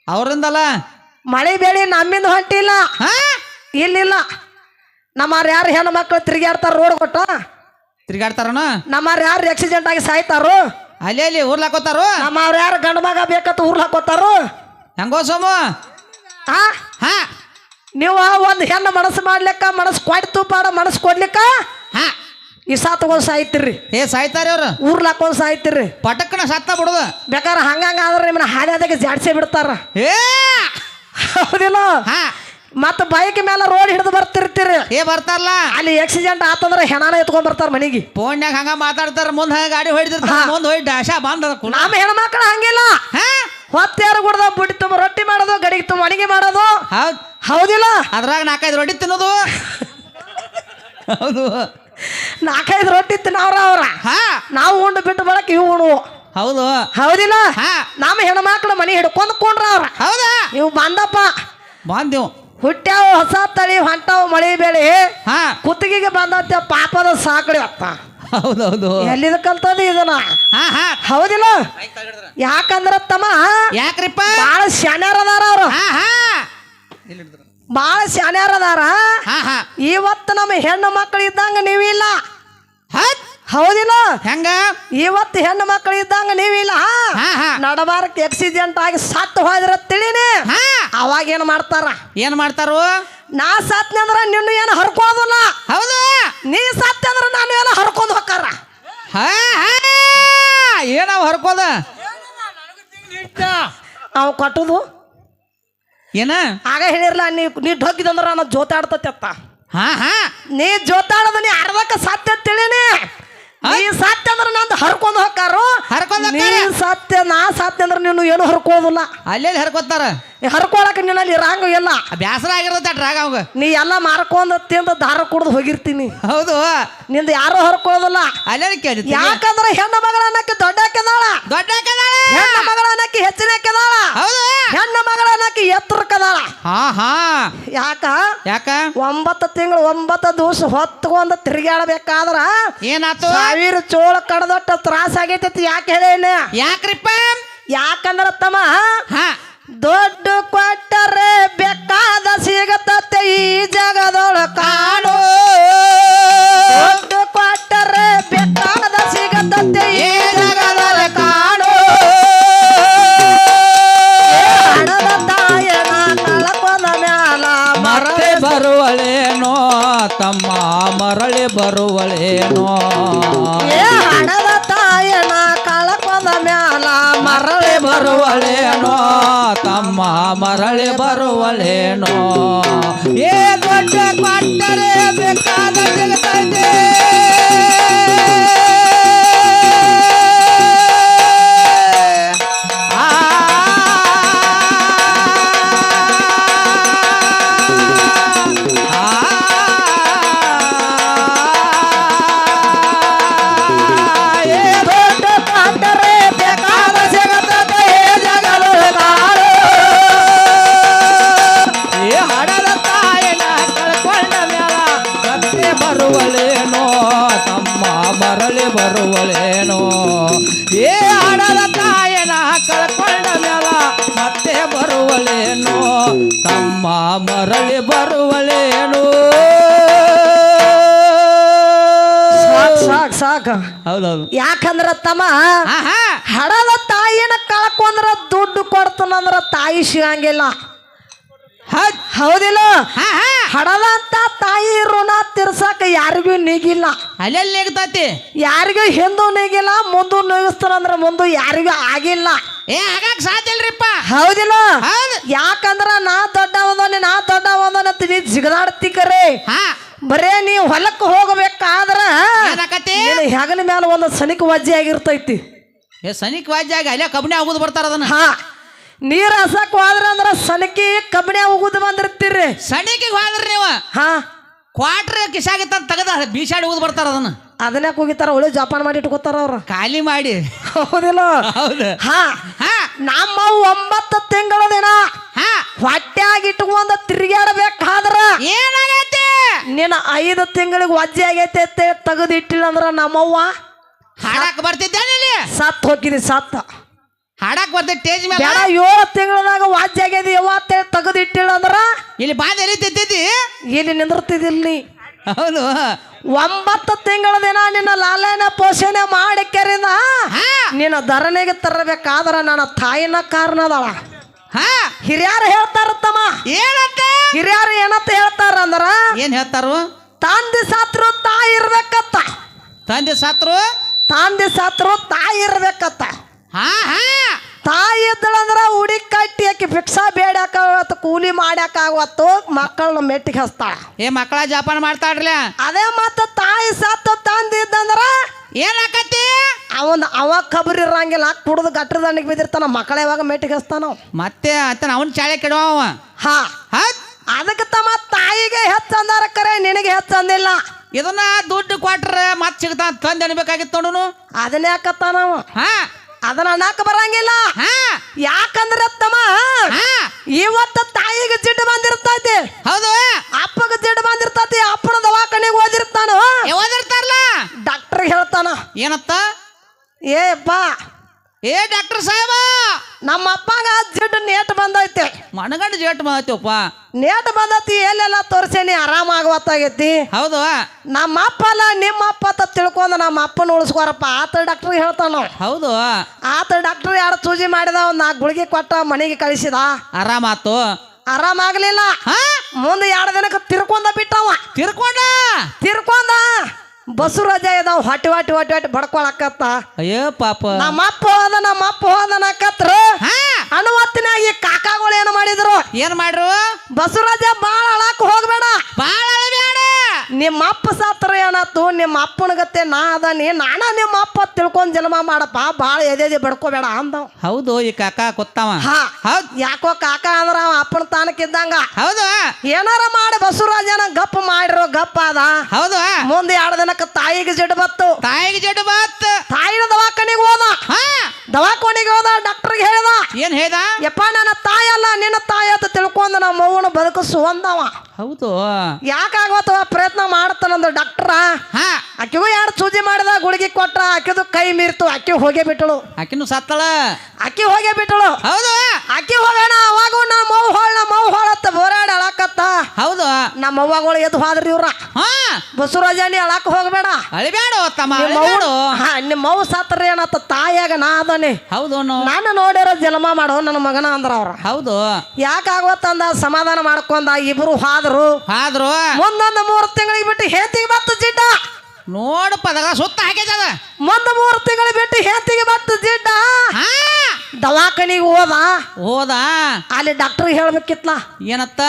ಅವ್ರಿಂದಲ್ಲ ಮಳಿ ಬೆಳಿ ನಮ್ಮಿಂದ ಹೊಂಟಿಲ್ಲ ಇಲ್ಲಿಲ್ಲ ನಮ್ಮವ್ರ ಯಾರು ಹೆಣ್ಣು ಮಕ್ಕಳು ತಿರುಗಾಡ್ತಾರ ರೋಡ್ ಕೊಟ್ಟು ತಿರುಗಾಡ್ತಾರನ ನಮ್ಮವ್ರ ಯಾರು ಆಕ್ಸಿಡೆಂಟ್ ಆಗಿ ಸಾಯ್ತಾರು ಅಲ್ಲಿ ಊರ್ಲಾಕೋತಾರು ನಮ್ಮವ್ರ ಯಾರು ಗಂಡು ಮಗ ಬೇಕಂತ ಊರ್ಲಾಕೋತಾರು ಹೆಂಗೋ ಸೋಮು ನೀವು ಒಂದು ಹೆಣ್ಣು ಮನಸ್ಸು ಮಾಡ್ಲಿಕ್ಕ ಮನಸ್ಸು ಕೊಡ್ತು ಪಾಡ ಮನಸ್ಸು ಕೊಡ್ಲಿಕ್ಕ ಈ ತಗೊಂಡ್ ಸಾಯ್ತಿರ್ರಿ ಸಾಯ್ತಾರ ಅವ್ರು ಊರ್ಲಾಕೊಂಡ್ ಸಾಯ್ತಿರ್ರಿ ಪಟಕ್ಕನ ಸತ್ತ ಬಿಡುದು ಬೇಕಾದ್ರೆ ಹಂಗಂಗ ಆದ್ರೆ ನಿಮ್ಮನ್ನ ಹಾದ್ಯಾದಾಗ ಜಾಡ್ಸೇ ಬಿಡ್ತಾರ ಹೌದಿಲ್ಲ ಮತ್ತ ಬೈಕ್ ಮೇಲೆ ರೋಡ್ ಹಿಡಿದು ಬರ್ತಿರ್ತೀರಿ ಬರ್ತಾರಲ್ಲ ಅಲ್ಲಿ ಆಕ್ಸಿಡೆಂಟ್ ಆತಂದ್ರ ಹೆಣಾನ ಎತ್ಕೊಂಡ್ ಬರ್ತಾರ ಮನೆಗೆ ಫೋನ್ಯಾಗ ಹಂಗ ಮಾತಾಡ್ತಾರ ಮುಂದ ಗಾಡಿ ಹೊಡಿದಿರ್ತಾರ ಮುಂದ್ ಹೋಗಿ ಡಾಶಾ ಬಂದ ನಮ್ಮ ಹೆಣ್ಮಕ್ಳು ಹಂಗಿಲ್ಲ ಹೊತ್ತಾರು ಗುಡ್ದ ಬುಡಿ ತುಂಬ ರೊಟ್ಟಿ ಮಾಡೋದು ಗಡಿಗೆ ತುಂಬ ಅಡಿಗೆ ಮಾಡೋದು ಹೌದಿಲ್ಲ ಅದ್ರಾಗ 4-5 ರೊಟ್ಟಿ ತಿನ್ನೋದು ಹೌದು 4-5 ರೊಟ್ಟಿ ತಿನ್ನವ್ರ ಅವ್ರ ನಾವು ಉಂಡು ಬಿಟ್ಟು ಬಳಕ ಇವು ಉಣು ಹೌದು ಹೌದಿಲ್ಲ ನಮ್ಮ ಹೆಣ್ಮಕ್ಳು ಮನೆ ಹಿಡ್ಕೊಂಡ್ ಕೊಂಡ್ರ ಅವ್ರ ಹೌದಾ ನೀವು ಬಂದಪ್ಪ ಬಂದೇವು ಹುಟ್ಟ್ಯಾವ ಹೊಸ ತಳಿ ಹೊಂಟಾವ ಮಳಿ ಬೆಳಿ ಕುತ್ತಿಗೆಗೆ ಬಂದತ್ತ ಪಾಪದ ಸಾಕಡಿ ಅತ್ತ ಹೌದೌದು ಎಲ್ಲಿದ ಕಲ್ತದ ಇದನ್ನ ಹೌದಿಲ್ಲ ಯಾಕಂದ್ರ ತಮ್ಮ ಯಾಕ್ರಿಪ್ಪ ಬಾಳ ಶಾನ್ಯಾರ ಅದಾರ ಅವ್ರು ಬಾಳ ಶಾನ್ಯಾರ ಅದಾರ ಇವತ್ತು ನಮ್ಮ ಹೆಣ್ಣು ಮಕ್ಕಳು ಇದ್ದಂಗ ನೀವಿಲ್ಲ ಹೌದಿಲ್ಲ ಹೆಂಗ ಇವತ್ತು ಹೆಣ್ಣು ಮಕ್ಕಳು ಇದ್ದಂಗ ನೀವಿಲ್ಲ ನಡಬಾರಕ್ ಆಕ್ಸಿಡೆಂಟ್ ಆಗಿ ಸತ್ತು ಹೋದ್ರ ತಿಳಿನಿ ಅವಾಗ ಏನ್ ಮಾಡ್ತಾರು ನಾ ಸತ್ನಿ ಅಂದ್ರ ನಿನ್ನ ಏನು ಹರ್ಕೊಳ್ಳೋದಿಲ್ಲ ಹೌದು ನೀ ಸತ್ಯ ಅಂದ್ರ ನಾನು ಎಲ್ಲ ಹರ್ಕೊಂಡ್ ಹೋಗ್ತಾರ ಏನಾವ್ ಹರ್ಕೋದ ನಾವು ಕಟ್ಟುದು ಏನ ಆಗ ಹೇಳಿರ್ಲ ನೀ ಢೊಕ್ಕಿದಂದ್ರ ನಾನು ಜೋತಾಡ್ತತಿ ಅತ್ತ ನೀ ಜೋತಾಡೋದು ನೀ ಅರ್ಧಕ್ಕ ಸತ್ಯ ತಿಳಿನಿ ನೀ ಸತ್ಯ ಅಂದ್ರ ನಂದು ಹರ್ಕೊಂಡ್ ಹೋಗ್ತಾರು ನೀ ಸತ್ಯ ನಾ ಸತ್ಯ ಅಂದ್ರ ನೀನು ಏನು ಹರ್ಕೋದಿಲ್ಲ ಅಲ್ಲೇ ಹರ್ಕೋತಾರ ಹರ್ಕೊಳಕ ನಿನ್ನಲ್ಲಿ ರಾಂಗ ಇಲ್ಲ ಬ್ಯಾಸರ ಆಗಿರತ್ತ ರಾಗ ಅವಾಗ ನೀ ಎಲ್ಲ ಮಾರ್ಕೊಂಡ್ ತಿಂದ ದಾರ ಕುಡ್ದು ಹೋಗಿರ್ತೀನಿ ಹೌದು ನಿಂದ ಯಾರು ಹರ್ಕೊಳ್ಳೋದಿಲ್ಲ ಅಲ್ಲೇ ಕೇಳಿ ಯಾಕಂದ್ರೆ ಹೆಣ್ಣು ಮಗಳ ಅನ್ನಕ್ಕೆ ದೊಡ್ಡ ಹಾಕಿದಾಳ ಹೆಣ್ಣು ಮಗಳ ಅನ್ನಕ್ಕೆ ಹೆಚ್ಚಿನ ಹಾಕಿದಾಳ ಹೌದು ಹೆಣ್ಣು ಮಗಳ ಅನ್ನಕ್ಕೆ ಎತ್ತರ ಕದಾಳ ಹಾ ಯಾಕ 9 ತಿಂಗಳು 9 ದಿವಸ ಹೊತ್ಕೊಂಡ್ ತಿರುಗಾಡಬೇಕಾದ್ರ ಏನಾತು 1000 ಚೋಳ ಕಡದೊಟ್ಟ ತ್ರಾಸ ಆಗೈತಿ ಯಾಕೆ ಹೇಳೇನೆ ಯಾಕ್ರಿಪ್ಪ ಯಾಕಂದ್ರ ತಮ್ಮ ಹಾ ದೊಡ್ಡ ಕೊಟ್ಟರೆ ಬೇಕಾದ ಸಿಗತತೆ ಈ ಜಗದೊಳ ಕಾಡು ದೊಡ್ಡ ಕೊಟ್ಟರೆ ಬೇಕಾದ ಸಿಗತತೆ ಈ ಜಗದೊಳ ಕಾಡು ಹಣದ ತಾಯನ ಕಳಕೊಂದ ಮ್ಯಾಲ ಮರಳಿ ಬರುವಳೇನೋ ತಮ್ಮ ಮರಳಿ ಬರುವಳೇನೋ ಹಣದ ತಾಯನ ಕಳಕೊಂದ ಮ್ಯಾಲ ಮರಳಿ ಬರುವಳೇನೋ ತಮ್ಮ ಮರಳಿ ಬರುವಳೇನೋ ಏ ದೊಡ್ಡ ಕೊಟ್ಟರೆ ಬೇಕಾದ ಜಗತ್ತೈತೆ ಬರುವಳೇನೋ ಏ ಹಣದ ತಾಯನ ಕಳ್ಕೊಂಡ ಮೇಲ ಮತ್ತೆ ಬರುವಳೇನೋ ತಮ್ಮ ಮರಳಿ ಬರುವಳೇನೋ ಸಾಕ ಹೌದೌದು ಯಾಕಂದ್ರ ತಮ್ಮ ಹಣದ ತಾಯಿನ ಕಳ್ಕೊಂಡ್ರ ದುಡ್ಡು ಕೊಡ್ತಾನಂದ್ರ ತಾಯಿ ಸಿಗಂಗಿಲ್ಲ ಹೌದಿಲ್ಲ ಹಡದಂತ ತಾಯಿ ಋಣ ತೀರ್ಸಕ ಯಾರಿಗೂ ನೀಗಿಲ್ಲ ಅಲ್ಲೆಲ್ಲಿ ನೆಗತೈತಿ ಯಾರಿಗೂ ಹಿಂದೂ ನೀಗಿಲ್ಲ ಮುಂದೂ ನೀಗಿಸ್ತಾರಂದ್ರ ಮುಂದೆ ಯಾರಿಗೂ ಆಗಿಲ್ಲ ಆಗಕ್ ಸಾಧ್ಯ ಇಲ್ರಿಪ್ಪ ಹೌದಿಲ್ಲ ಯಾಕಂದ್ರ ನಾ ದೊಡ್ಡವನ ನೀ ಜಿಗದಾಡ್ತಿಕರೇ ಬರೇ ನೀವ್ ಹೊಲಕ್ಕೆ ಹೋಗಬೇಕಾದ್ರ ಹೆಗಲ ಮ್ಯಾಲ ಒಂದು ಸನಿಕ ವಜ್ಜೆ ಆಗಿರ್ತೈತಿ ಸನಿಕ ವಜ್ಜೆ ಆಗಿ ಅಲ್ಲೇ ಕಬ್ಬಿಣಿ ಆಗುದು ಬರ್ತಾರ ಅದನ್ನ ನೀರ್ ಹಸಕ್ ಹೋದ್ರ ಅಂದ್ರ ಸನಕಿ ಕಬ್ಬಿಣಿ ಉಗುದ್ ಬಂದಿರ್ತೀರಿ ಸನಿಕಿಗೆ ಹೋದ್ರಿ ನೀವು ಕ್ವಾಟ್ರ್ ಕಿಶಾಗಿತ್ತ ತೆಗದ ಬೀಸಾಡಿ ಉಗುದ್ ಬರ್ತಾರ ಅದನ್ನ ಹೋಗಿತಾರ ಒಳ್ಳೆ ಜಪಾನ್ ಮಾಡಿ ಇಟ್ಕೋತಾರ ಅವ್ರ ಖಾಲಿ ಮಾಡಿ ಹೌದಿಲ್ಲ ಹೌದು ನಮ್ಮ 9 ತಿಂಗಳ ದಿನ ಹೊಟ್ಟ್ಯಾಗ ಇಟ್ಕೊಂಡ ತಿರುಗಾಡಬೇಕಾದ್ರ ಏನಾಗೈತಿ ನಿನ್ನ 5 ತಿಂಗಳಿಗೆ ವಜ್ಜೆ ಆಗೈತೆ ತೆಗೆದು ಇಟ್ಟಿಲ್ಲ ಅಂದ್ರ ನಮ್ಮವ್ವ ಹಾಡಕ್ ಬರ್ತಿದ್ದೇನೆ ಸತ್ ಹೋಗಿದಿ ಸತ್ತ ಹಾಡಕ್ ಬರ್ತೈತಿ ಸ್ಟೇಜ್ ಮೇಲೆ 7 ತಿಂಗಳದಾಗ ವಾಜ್ಯ ಆಗ್ಯದ ಯಾವತ್ತ ತೆಗೆದು ಇಟ್ಟಿಲ್ಲ ಅಂದ್ರ ಇಲ್ಲಿ ಬಾಂಧ ಎಲ್ಲಿ ತಿಂತಿದ್ದಿ ಇಲ್ಲಿ ನಿಂದಿರ್ತಿದಿಲ್ ನೀ ಹೌದು 9 ತಿಂಗಳ ದಿನ ನಿನ್ನ ಲಾಲನ ಪೋಷಣೆ ಮಾಡಿ ಕೆರಿಂದ ನಿನ್ನ ಧರಣಿಗೆ ತರಬೇಕಾದ್ರ ನನ್ನ ತಾಯಿನ ಕಾರಣ ಅದಾಳ ಹಿರಿಯರು ಹೇಳ್ತಾರ ತಮ್ಮ ಹಿರಿಯರು ಏನಂತ ಹೇಳ್ತಾರ ಅಂದ್ರ ಏನ್ ಹೇಳ್ತಾರು ತಂದೆ ಸತ್ರು ತಾಯಿ ಇರ್ಬೇಕತ್ತ ತಂದೆ ಸತ್ರು ತಾಯಿ ಇರ್ಬೇಕತ್ತ ತಾಯಿ ಇದ್ದಳಂದ್ರ ಉಡಿ ಕಟ್ಟಿ ಆಕಿ ಭಿಕ್ಷಾ ಬೇಡಾಕ ಕೂಲಿ ಮಾಡ್ಯಾಕ ಆಗವತ್ತು ಮಕ್ಕಳನ್ನ ಮೆಟ್ಟಿಗೆ ಹಚ್ತಾಳ ಮಕ್ಕಳ ಜಪಾನ್ ಮಾಡ್ತಾಳ್ರಿ ಅದೇ ಮತ್ತ ತಾಯಿ ಸತ್ತು ತಂದೆ ಇದ್ದಂದ್ರ ಏನಾಕತಿ ಅವ ಕಬರಿ ಇರಂಗಿಲ್ಲ ಕುಡ್ದು ಗಟ್ರ ದಂಡಿಗೆ ಬಿದ್ದಿರ್ತಾನ ಮಕ್ಕಳ ಯಾವಾಗ ಮೆಟ್ಟಿಗೆ ಹಚ್ತಾನ ಮತ್ತೆ ಅಂತ ಅವನ್ ಚಾಳೆ ಕೆಡವ ಅದಕ್ಕೆ ತಮ್ಮ ತಾಯಿಗೆ ಹೆಚ್ಚಂದಾರ ಕರೆ ನಿನಗೆ ಹೆಚ್ಚಂದಿಲ್ಲ ಇದನ್ನ ದುಡ್ಡು ಕೊಟ್ರ ಮತ್ ಸಿಗ್ತಾನ ತಂದೆ ಅನ್ಬೇಕಾಗಿತ್ತು ನೋಡುನು ಅದನ್ನ ಯಾಕತ್ತಾನವ ಅದನ್ನ ಅನ್ನಕ ಬರಂಗಿಲ್ಲ ಯಾಕಂದ್ರ ತಮ್ಮ ಇವತ್ತ ತಾಯಿಗೆ ಜಿಡ್ಡು ಬಂದಿರ್ತೈತಿ ಹೌದು ಅಪ್ಪಗ ಜಿಡ್ಡು ಬಂದಿರ್ತೈತಿ ಅಪ್ಪನ ದವಾಖಾನೆಗೆ ಓದಿರ್ತಾನ ಓದಿರ್ತಾರಲ್ಲ ಡಾಕ್ಟರ್ ಹೇಳ್ತಾನ ಏನತ್ತ ಏಪ್ಪ ಡಾಕ್ಟರ್ ಸಾಹೇಬ ನಮ್ಮ ಅಪ್ಪಗ ಜಿಡ್ಡು ನೇಟ್ ಬಂದೈತಿ ಮನಗಂಡು ಜೇಟ್ ಬಂದೈತಿಪ್ಪ ನೇಟ್ ಬಂದೈತಿ ಎಲ್ಲೆಲ್ಲ ತೋರ್ಸೇನಿ ಆರಾಮಾಗವತ್ತಾಗೈತಿ ಹೌದು ನಮ್ಮ ಅಪ್ಪ ಅಲ್ಲ ನಿಮ್ಮ ಅಪ್ಪ ಅಂತ ತಿಳ್ಕೊಂಡ ನಮ್ಮ ಅಪ್ಪನ ಉಳಿಸ್ಕೋರಪ್ಪ ಆತ ಡಾಕ್ಟರ್ ಹೇಳ್ತಾನ ಹೌದು ಆತ ಡಾಕ್ಟರ್ 2 ಸೂಜಿ ಮಾಡಿದ 4 ಗುಳಿಗೆ ಕೊಟ್ಟ ಮನೆಗೆ ಕಳಿಸಿದ ಆರಾಮಾತು ಆರಾಮಾಗ್ಲಿಲ್ಲ ಮುಂದೆ 2 ದಿನಕ್ಕೆ ತಿರ್ಕೊಂಡ ಬಿಟ್ಟವ ತಿರ್ಕೊಂಡ ಬಸವರಾಜ ಇದಾವ ಹೊಟ್ಟಿ ಬಡ್ಕೊಳಕತ್ತ ಅಯ್ಯೋ ಪಾಪ ನಮ್ಮ ಅಪ್ಪ ಹೋದನಕತ್ರ ಅನುವತ್ತಿನಾಗ ಈ ಕಾಕಾಗಳು ಏನ್ ಮಾಡಿದ್ರು ಬಸವರಾಜ ಬಾಳ ಅಳಾಕ ಹೋಗ್ಬೇಡ ನಿಮ್ಮ ಅಪ್ಪ ಸಾತ್ರ ಏನಾತು ನಿಮ್ಮ ಅಪ್ಪನ ಗತ್ತೆ ನಾ ಅದಾನಿ ನಾನ ನಿಮ್ಮ ಅಪ್ಪ ತಿಳ್ಕೊಂಡ್ ಜನ್ಮ ಮಾಡಪ್ಪ ಬಾಳ ಎದೆ ಬಡ್ಕೋಬೇಡ ಅಂದವ್. ಹೌದು ಈ ಕಾಕ ಗೊತ್ತಾವ. ಹೌದ್ ಯಾಕೋ ಕಾಕ ಅಂದ್ರ ಅವ ಅಪ್ಪನ ತಾನಕ್ಕಿದ್ದಂಗ. ಹೌದು ಏನಾರ ಮಾಡಿ ಬಸವರಾಜನ ಗಪ್ ಮಾಡಿರೋ ಗಪ್ ಅದ. ಹೌದು ಮುಂದೆ 2 ದಿನಕ್ಕೆ ತಾಯಿಗೆ ಜಡ್ ಬತ್ತು. ತಾಯಿನ ದವಾಖಾನಿಗೆ ಹೋದ. ದವಾಖಾನಿಗೆ ಹೋದ, ಡಾಕ್ಟರ್ಗೆ ಹೇಳ್ದ. ಏನ್ ಹೇಳ್ದ? ಯಪ್ಪ ನನ್ನ ತಾಯಿ ಅಲ್ಲ ನಿನ್ನ ತಾಯಿ ಅಂತ ತಿಳ್ಕೊಂಡ ನಮ್ಮ ಅವ್ವನ ಬದುಕಿಸು ಅಂದವ. ಹೌದು ಯಾಕಾಗತ್ತವ ಪ್ರಯತ್ನ ಮಾಡ್ತಾನಂದ ಡಾಕ್ಟ್ರ. ಆಕಿಗೂ 2 ಸೂಜಿ ಮಾಡಿದ, ಗುಳಿಗೆ ಕೊಟ್ರ. ಆಕಿದು ಕೈ ಮೀರ್ತು, ಆಕಿ ಹೋಗೇ ಬಿಟ್ಟಳು. ಆಕಿನು ಸತ್ತಳ. ಆಕಿ ಹೋಗೇ ಬಿಟ್ಟಳು. ಹೌದು ಆಕಿ ಹೋಗೋಣ ಅವಾಗ ನಮ್ಮ ಅವ್ವ ಹೊಳತ್ತ ಬೋರಾಡಿ ಅಳಕತ್ತ. ಹೌದು ನಮ್ಮ ಅವ್ವಗಳು ಎದ್ದು ಹೋದ್ರಿ ಇವ್ರ. ಬಸವರಾಜನಿ ಅಳಕ್ ಹೋಗ್ಬೇಡ, ಅಳಿಬೇಡ ನಿಮ್ಮ ಅವ್ವ ಸತ್ರ ಏನತ್ತ ತಾಯಿಯಾಗ ನಾ ಅದನಿ. ಹೌದು ನಾನು ನೋಡಿರೋ ಜನ್ಮ ಮಾಡೋ ನನ್ನ ಮಗನ ಅಂದ್ರ ಅವ್ರ. ಹೌದು ಯಾಕಾಗತ್ತಂದ ಸಮಾಧಾನ ಮಾಡ್ಕೊಂಡ ಇಬ್ರು ಹಾದ್ರು. ಮುಂದೊಂದು 3 ತಿಂಗಳಿಗೆ ಬಿಟ್ಟು ಹೇತಿಗೆ ಬತ್ತು ಜಿಡ್ಡ. ನೋಡಪ್ಪ ಅದಾಗ ಸುತ್ತ ಹಾಕಿದ. ಮುಂದ 3 ತಿಂಗಳು ಬಿಟ್ಟು ಹೇತಿಗೆ ಬತ್ತು ಜಿಡ್ಡ. ದವಾಖಾನಿಗೆ ಹೋದ. ಅಲ್ಲಿ ಡಾಕ್ಟರ್ ಹೇಳ್ಬೇಕಿತ್ಲ ಏನತ್ತ?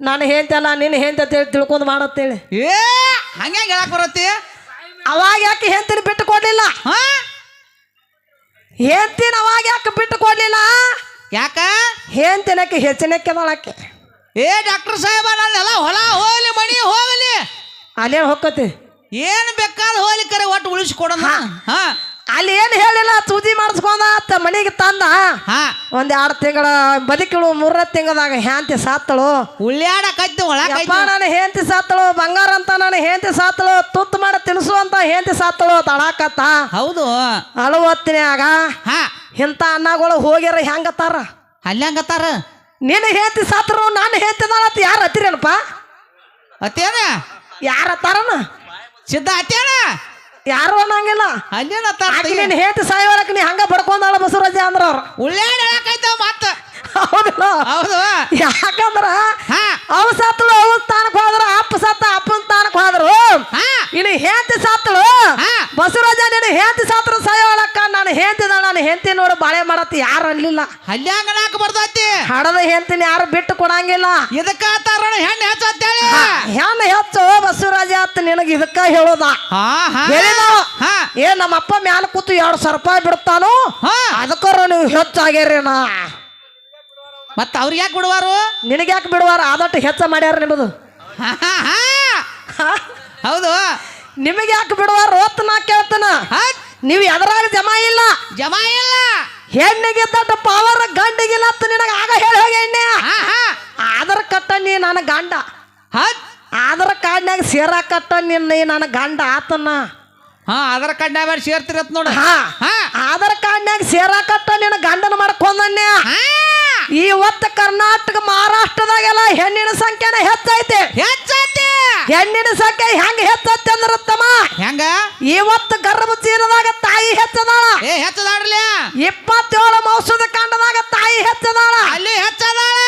ನಾನು ಹೇಳ್ತಲ್ಲ ನಿನ್ನ ಹೆಂತ ತಿಳ್ಕೊಂಡ್ ಮಾಡತ್ತೇಳಿ. ಹಂಗ ಹೇಳಕ್ ಬರತ್ತಿ. ಅವಾಗ ಯಾಕೆ ಹೆಂತಿನ ಬಿಟ್ಟು ಕೊಡ್ಲಿಲ್ಲ? ಹೆಂತಿನ ಅವಾಗ ಯಾಕೆ ಬಿಟ್ಟು ಕೊಡ್ಲಿಲ್ಲ? ಯಾಕ? ಹೆಂತಿನಕ್ಕೆ ಹೆಚ್ಚಿನಕ್ಕೆ ಡಾಕ್ಟರ್ ಸಾಹೇಬ ನನ್ನೆಲ್ಲ ಹೊಲ ಹೋಗ್ಲಿ ಮಣಿ ಹೋಗಲಿ ಅಲ್ಲೇನು ಹೊಕ್ಕತಿ ಏನ್ ಬೇಕಾದ ಹೋಗ್ಲಿ ಕರೆ ಒಟ್ಟು ಉಳಿಸ್ಕೊಡೋಣ. ಅಲ್ಲಿ ಏನು ಹೇಳಿಲ್ಲ, ಸೂಜಿ ಮಾಡಿಸ್ಕೊಂಡ ಮನೆಗೆ ತಂದ. 1-2 ತಿಂಗಳ ಬದುಕಿಳು. 3ನೇ ತಿಂಗಳದಾಗ ಹೆಂತಿ ಸಾತ್ತಳು. ಉಳ್ಳ್ಯಾಡಕೈತಿ ಒಳಗಪ್ಪ ನಾನು ಹೆಂತಿ ಸಾತ್ತಳು, ಬಂಗಾರ ಅಂತ ನಾನು ಹೆಂತಿ ಸಾತ್ತಳು, ತುತ್ತು ಮಾಡಿ ತಿನ್ಸು ಅಂತ ಹೆಂತಿ ಸಾತ್ತಳು ತಳಾಕತ್ತ. ಹೌದು ಅಳುವತ್ತಿನ್ಯಾಗ ಇಂಥ ಅನ್ನಗಳು ಹೋಗ್ಯಾರ ಹೆಂಗತ್ತಾರ ಅಲ್ಲಿ ಹಂಗತ್ತಾರ. ನೀನು ಹೆಂತಿ ಸಾತ್ರು ನಾನು ಹೆಂತಿದಾಳತ್ತ ಯಾರು ಹತ್ತಿರೇನಪ್ಪ? ಅತ್ತೇನ ಯಾರ ಹತ್ತಾರನ? ಸಿದ್ಧ ಅತ್ತೇನ ಯಾರು ಅನ್ನಂಗಿಲ್ಲ. ಅಲ್ಲೇನ ಹೇತಿ ಸಾಯೋಳಕ್ ನೀ ಹಂಗ ಬಡ್ಕೊಂಡಾಳ ಬಸವರಾಜ ಅಂದ್ರ ಅವ್ರ. ಉಳ್ಳಾಡಕೈತಾವ ಮತ್ತ. ಹೌದಿಲ್ಲ? ಹೌದು. ಯಾಕಂದ್ರ ಅವ್ ಸತ್ತಳು ಅವನ ಸ್ಥಾನಕ್ ಹೋದ್ರು, ಅಪ್ಪ ಸತ್ತ ಅಪ್ಪನ ಸ್ಥಾನಕ್ ಹೋದ್ರು. ಇನ್ನು ಹೇತಿ ಸತ್ತಳು ಬಸವರಾಜ ನೀನು ಹೇತಿ ಸತ್ರ ಸಾಯೋಳಕ್ಕ ನಾನು ಹೇಂತಿದಾಳ. ನಾನು ಹೆಂತಿ ನೋಡು ಬಾಳೆ ಮಾಡತ್ತಿ ಯಾರು ಅನ್ಲಿಲ್ಲ. ಅಲ್ಲಿ ಹಂಗನಾಕ ಬರ್ತೈತಿ. ಹಡದ ಹೆಂತಿನ ಯಾರು ಬಿಟ್ಟು ಕೊಡಂಗಿಲ್ಲ. ಇದಕ್ಕ ಹೆಣ್ಣು ಹೆಚ್ಚತ್ತೇಳಿ ಹೆಣ್ಣು ಹೆಚ್ಚು ಬಸವರಾಜ ಅತ್ತ ನಿನಗ ಇದಕ್ಕ ಹೇಳೋದ. ನಮ್ಮ ಅಪ್ಪ ಮ್ಯಾಲ ಕೂತು 2,000 ರೂಪಾಯಿ ಬಿಡ್ತಾನು, ಅದಕ್ಕಾರ ನೀವು ಹೆಚ್ಚಾಗ್ಯಾರೇನ. ಮತ್ತ ಅವ್ರಿಗೆ ಯಾಕೆ ಬಿಡುವಾರು? ನಿನಗೆ ಯಾಕೆ ಬಿಡುವಾರ? ಆದಟ್ಟು ಹೆಚ್ಚ ಮಾಡ್ಯಾರ ನಿಮ್ಮದು. ಹೌದು ನಿಮಗೆ ಯಾಕೆ ಬಿಡುವಾರ? ಹೊತ್ತು ನಾ ಕೇಳ್ತಾನ. ನೀವು ಎದರಾಗ ಜಮಾ ಇಲ್ಲ. ಹೆಣ್ಣಿಗಿದ್ದ ಪವರ್ ಗಂಡಿಗಿಲ್ಲ ಅಂತ ನಿನಗೆ ಆಗ ಹೇಳಿ ಹೋಗಿ ಎಣ್ಣೆ. ಆಧಾರ್ ಕಟ್ಟ ನೀ ನನ್ನ ಗಂಡ. ಆಧಾರ್ ಕಾರ್ಡ್ನಾಗ ಸೇರಾ ಕಟ್ಟ ನಿನ್ನ ನನ್ನ ಗಂಡ ಆತನ. ಆಧಾರ್ ಕಾರ್ಡ್ನಾಗ ಸೇರ್ತಿರತ್ ನೋಡ. ಆಧಾರ್ ಕಾರ್ಡ್ನಾಗ ಸೇರಾ ಕಟ್ಟ ನಿನ್ನ ಗಂಡನ ಮಾಡ್ಕೊಂಡನ್ಯ. ಇವತ್ತು ಕರ್ನಾಟಕ ಮಹಾರಾಷ್ಟ್ರದಾಗೆಲ್ಲ ಹೆಣ್ಣಿನ ಸಂಖ್ಯೆನ ಹೆಚ್ಚೈತೆ. ಹೆಣ್ಣಿನ ಸಂಖ್ಯೆ ಹೆಂಗ ಹೆಚ್ಚತ್ತೆ ಅಂದ್ರ ತಮ್ಮ ಹೆಂಗ? ಇವತ್ತು ಗರ್ಭ ಚೀಲದಾಗ ತಾಯಿ ಹೆಚ್ಚದಾಳ. 27 ಮೌಸದ ಕಂಡದಾಗ ತಾಯಿ ಹೆಚ್ಚದಾಳ. ಅಲ್ಲಿ ಹೆಚ್ಚದಾಳ.